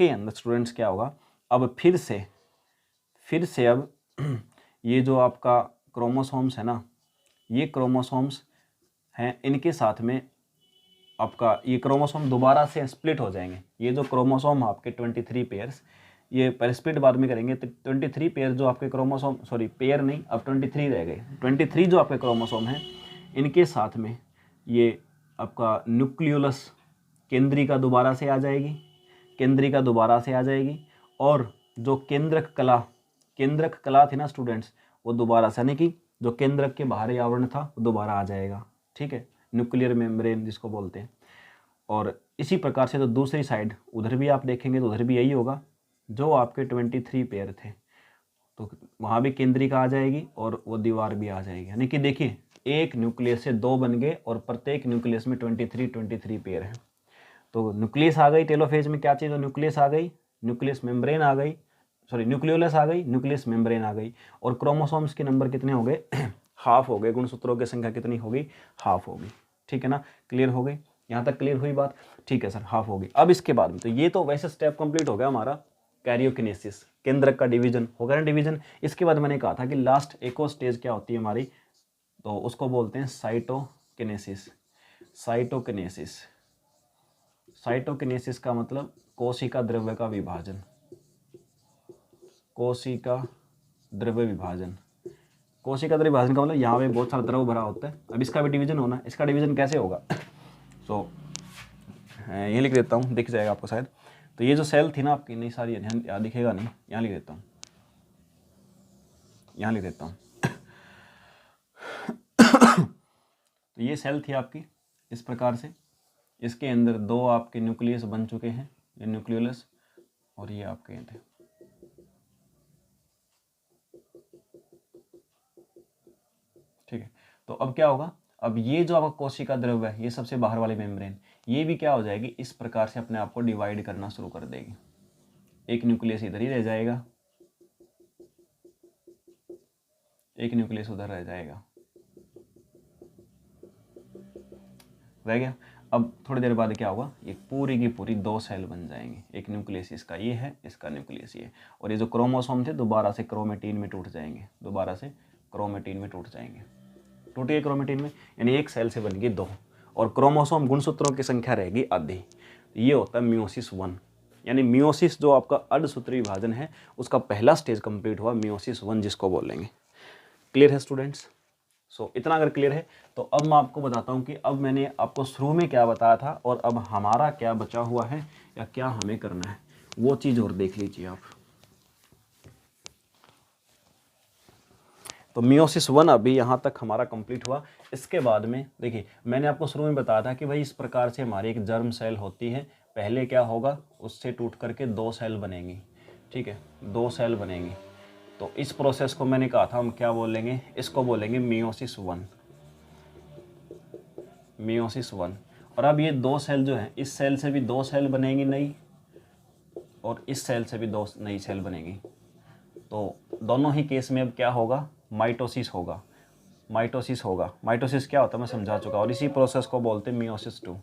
अंदर स्टूडेंट्स क्या होगा, अब फिर से अब ये जो आपका क्रोमोसोम्स है ना, ये क्रोमोसोम्स हैं, इनके साथ में आपका ये क्रोमोसोम दोबारा से स्प्लिट हो जाएंगे। ये जो क्रोमोसोम आपके 23 पेयर्स, ये पहले स्प्लिट बाद में करेंगे, तो 23 पेयर जो आपके क्रोमोसोम, सॉरी पेयर नहीं, अब 23 रह गए। 23 जो आपके क्रोमोसोम हैं, इनके साथ में ये आपका न्यूक्लियोलस केंद्रिका दोबारा से आ जाएगी, और जो केंद्रक कला थी ना स्टूडेंट्स, वो दोबारा से, यानी कि जो केंद्रक के बाहरी आवरण था वो दोबारा आ जाएगा। ठीक है, न्यूक्लियर मेम्ब्रेन जिसको बोलते हैं। और इसी प्रकार से तो दूसरी साइड उधर भी आप देखेंगे तो उधर भी यही होगा, जो आपके 23 पेयर थे तो वहाँ भी केंद्रिका आ जाएगी और वो दीवार भी आ जाएगी। यानी कि देखिए एक न्यूक्लियस से 2 बन गए और प्रत्येक न्यूक्लियस में 23 पेयर हैं। तो न्यूक्लियस आ गई, टेलोफेज में क्या चीज़, न्यूक्लियस आ गई, न्यूक्लियस मेम्ब्रेन आ गई, सॉरी न्यूक्लियोलस आ गई, न्यूक्लियस मेम्ब्रेन आ गई, और क्रोमोसोम्स के नंबर कितने हो गए, हाफ हो गए। गुणसूत्रों की संख्या कितनी होगी, हाफ होगी। ठीक है ना, क्लियर हो गई, यहाँ तक क्लियर हुई बात। ठीक है सर, हाफ होगी। अब इसके बाद में तो ये तो वैसे स्टेप कंप्लीट हो गया हमारा कैरियोकिनेसिस, केंद्रक का डिवीजन होगा ना, डिवीजन। इसके बाद मैंने कहा था कि लास्ट एक और स्टेज क्या होती है हमारी, तो उसको बोलते हैं साइटोकिनेसिस। साइटोकिनेसिस, साइटोकिनेसिस का मतलब कोशिका द्रव्य का विभाजन, कोशिका द्रव्य विभाजन। कोशिका द्रव्य विभाजन का मतलब यहाँ पे बहुत सारा द्रव भरा होता है, अब इसका भी डिवीजन होना है। इसका डिवीजन कैसे होगा, सो ये लिख देता हूँ, दिख जाएगा आपको शायद। तो ये जो सेल थी ना आपकी, नहीं सारी यहाँ दिखेगा नहीं, यहाँ लिख देता हूँ, यहाँ लिख देता हूँ। तो ये सेल थी आपकी इस प्रकार से, इसके अंदर दो आपके न्यूक्लियस बन चुके हैं, ये न्यूक्लियोलस और ये आपके ये थे। ठीक है, तो अब क्या होगा, अब ये जो आपका कोशिका द्रव्य है, ये सबसे बाहर वाली मेम्ब्रेन, ये भी क्या हो जाएगी, इस प्रकार से अपने आप को डिवाइड करना शुरू कर देगी। एक न्यूक्लियस इधर ही रह जाएगा, एक न्यूक्लियस उधर रह जाएगा, रह गया। अब थोड़ी देर बाद क्या होगा, ये पूरी की पूरी दो सेल बन जाएंगे, एक न्यूक्लियस इसका ये है, इसका न्यूक्लियस ये, और ये जो क्रोमोसोम थे दोबारा से क्रोमेटिन में टूट जाएंगे, दोबारा से क्रोमेटिन में टूट जाएंगे। टूट गए क्रोमेटिन में, यानी एक सेल से बन गई दो, और क्रोमोसोम गुणसूत्रों की संख्या रहेगी आधी। ये होता है मियोसिस 1, यानी मियोसिस जो आपका अर्धसूत्री विभाजन है उसका पहला स्टेज कंप्लीट हुआ, मियोसिस 1 जिसको बोलेंगे। क्लियर है स्टूडेंट्स? सो इतना अगर क्लियर है तो अब मैं आपको बताता हूँ कि अब मैंने आपको शुरू में क्या बताया था और अब हमारा क्या बचा हुआ है या क्या हमें करना है, वो चीज़ और देख लीजिए आप। तो मियोसिस 1 अभी यहाँ तक हमारा कंप्लीट हुआ। इसके बाद में देखिए, मैंने आपको शुरू में बताया था कि भाई इस प्रकार से हमारी एक जर्म सेल होती है, पहले क्या होगा, उससे टूट करके दो सेल बनेंगी। ठीक है, दो सेल बनेंगी। तो इस प्रोसेस को मैंने कहा था हम क्या बोलेंगे, इसको बोलेंगे मियोसिस 1, मियोसिस 1। और अब ये दो सेल जो है, इस सेल से भी दो सेल बनेंगी नई, और इस सेल से भी दो नई सेल बनेगी। तो दोनों ही केस में अब क्या होगा, माइटोसिस होगा, माइटोसिस होगा। माइटोसिस क्या होता है मैं समझा चुका, और इसी प्रोसेस को बोलते हैं मियोसिस 2,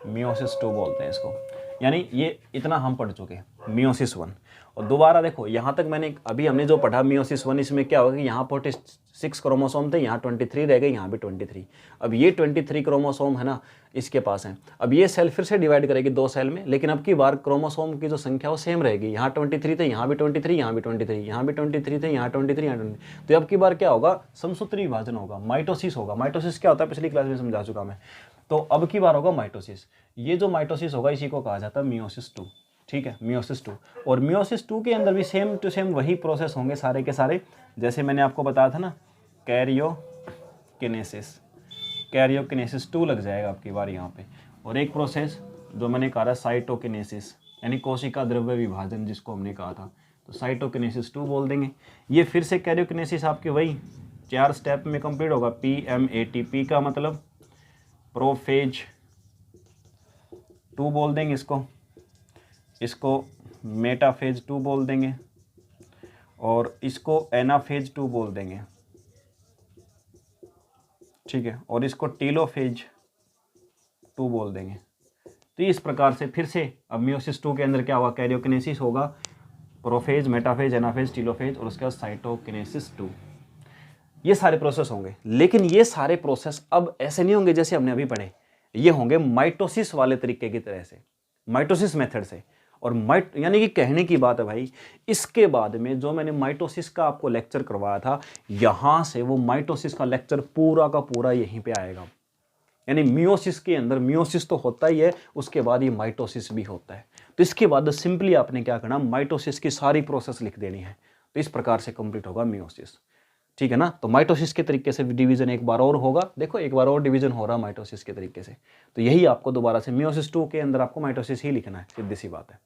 मियोसिस 2 बोलते हैं इसको। यानी ये इतना हम पढ़ चुके हैं, मियोसिस 1। और दोबारा देखो, यहाँ तक मैंने अभी हमने जो पढ़ा मियोसिस 1, इसमें क्या होगा कि यहाँ 46 क्रोमोसोम थे, यहाँ 23 रह गए, यहाँ भी 23। अब ये 23 क्रोमोसोम है ना, इसके पास हैं। अब ये सेल फिर से डिवाइड करेगी दो सेल में, लेकिन अब की बार क्रोमोसोम की जो संख्या वो सेम रहेगी, यहाँ 23 थे, यहाँ भी 23, यहाँ भी 23, यहाँ भी 23 थे, यहाँ 23, यहाँ 23। तो अब की बार क्या होगा, समसूत्री विभाजन होगा, माइटोसिस होगा। माइटोसिस क्या होता है पिछली क्लास में समझा चुका मैं। तो अब की बार होगा माइटोसिस। ये जो माइटोसिस होगा इसी को कहा जाता है मियोसिस 2। ठीक है, मियोसिस 2। और मियोसिस 2 के अंदर भी सेम टू सेम वही प्रोसेस होंगे सारे के सारे, जैसे मैंने आपको बताया था ना, कैरियोकिनेसिस, कैरियोकिनेसिस 2 लग जाएगा आपकी बार यहाँ पे। और एक प्रोसेस जो मैंने कहा था साइटोकिनेसिस, यानी कोशिका द्रव्य विभाजन जिसको हमने कहा था, तो साइटोकिनेसिस 2 बोल देंगे। ये फिर से कैरियोकिनेसिस आपके वही 4 स्टेप में कंप्लीट होगा। PMAT का मतलब प्रोफेज 2 बोल देंगे इसको मेटाफेज 2 बोल देंगे, और इसको एनाफेज 2 बोल देंगे। ठीक है, और इसको टीलोफेज 2 बोल देंगे। तो इस प्रकार से फिर से अब मियोसिस 2 के अंदर क्या होगा, कैरियोकिनेसिस होगा, प्रोफेज, मेटाफेज, एनाफेज, टीलोफेज, और उसके बाद साइटोकिनेसिस 2। ये सारे प्रोसेस होंगे, लेकिन ये सारे प्रोसेस अब ऐसे नहीं होंगे जैसे हमने अभी पढ़े, ये होंगे माइटोसिस वाले तरीके की तरह से, माइटोसिस मेथड से। और यानी कि कहने की बात है भाई, इसके बाद में जो मैंने माइटोसिस का आपको लेक्चर करवाया था, यहां से वो माइटोसिस का लेक्चर पूरा का पूरा यहीं पे आएगा। यानी मियोसिस के अंदर मियोसिस तो होता ही है, उसके बाद ये माइटोसिस भी होता है। तो इसके बाद सिंपली आपने क्या करना, माइटोसिस की सारी प्रोसेस लिख देनी है। तो इस प्रकार से कंप्लीट होगा मियोसिस। ठीक है ना। तो माइटोसिस के तरीके से डिवीजन एक बार और होगा, देखो एक बार और डिवीजन हो रहा है माइटोसिस के तरीके से। तो यही आपको दोबारा से मियोसिस 2 के अंदर आपको माइटोसिस ही लिखना है, सीधी सी बात है।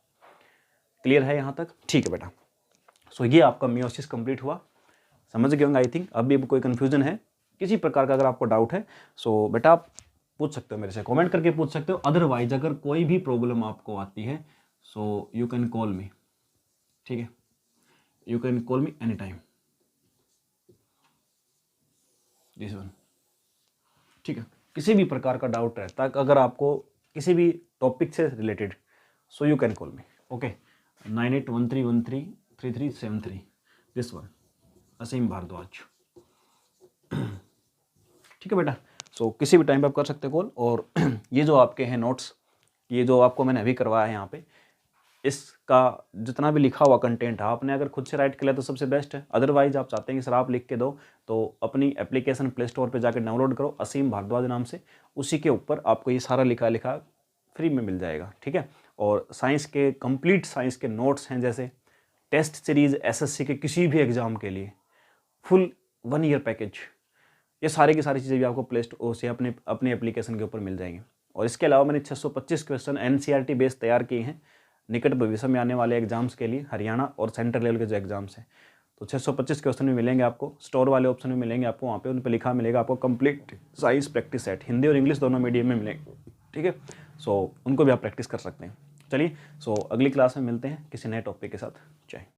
क्लियर है यहाँ तक? ठीक है बेटा। सो ये आपका मियोसिस कंप्लीट हुआ, समझ गए होंगे आई थिंक। अब भी कोई कंफ्यूजन है किसी प्रकार का, अगर आपको डाउट है सो बेटा आप पूछ सकते हो, मेरे से कमेंट करके पूछ सकते हो। अदरवाइज अगर कोई भी प्रॉब्लम आपको आती है सो यू कैन कॉल मी। ठीक है, you can call me any time, this one. ठीक है, किसी भी प्रकार का डाउट रहता है अगर आपको किसी भी टॉपिक से related, so you can call me. Okay, 9813133373, this one, Aseem Bhardwaj. ठीक है बेटा। सो किसी भी टाइम पे आप कर सकते हो कॉल। और ये जो आपके हैं नोट्स, ये जो आपको मैंने अभी करवाया है यहाँ पे, इसका जितना भी लिखा हुआ कंटेंट है आपने अगर खुद से राइट कर लिया तो सबसे बेस्ट है। अदरवाइज आप चाहते हैं कि सर आप लिख के दो, तो अपनी एप्लीकेशन प्ले स्टोर पर जाकर डाउनलोड करो असीम भारद्वाज नाम से, उसी के ऊपर आपको ये सारा लिखा लिखा फ्री में मिल जाएगा। ठीक है। और साइंस के कंप्लीट साइंस के नोट्स हैं, जैसे टेस्ट सीरीज एसएससी के किसी भी एग्जाम के लिए फुल 1 ईयर पैकेज, ये सारी की सारी चीज़ें भी आपको प्ले स्टोर से अपनी एप्लीकेशन के ऊपर मिल जाएंगी। और इसके अलावा मैंने 625 क्वेश्चन एनसीईआरटी बेस तैयार किए हैं निकट भविष्य में आने वाले एग्जाम्स के लिए, हरियाणा और सेंट्रल लेवल के जो एग्जाम्स हैं। तो 625 क्वेश्चन भी मिलेंगे आपको, स्टोर वाले ऑप्शन में मिलेंगे आपको, वहाँ पे उन पर लिखा मिलेगा आपको complete science practice set, Hindi और इंग्लिश दोनों मीडियम में मिलेंगे। ठीक है। सो उनको भी आप प्रैक्टिस कर सकते हैं। चलिए, सो अगली क्लास में मिलते हैं किसी नए टॉपिक के साथ।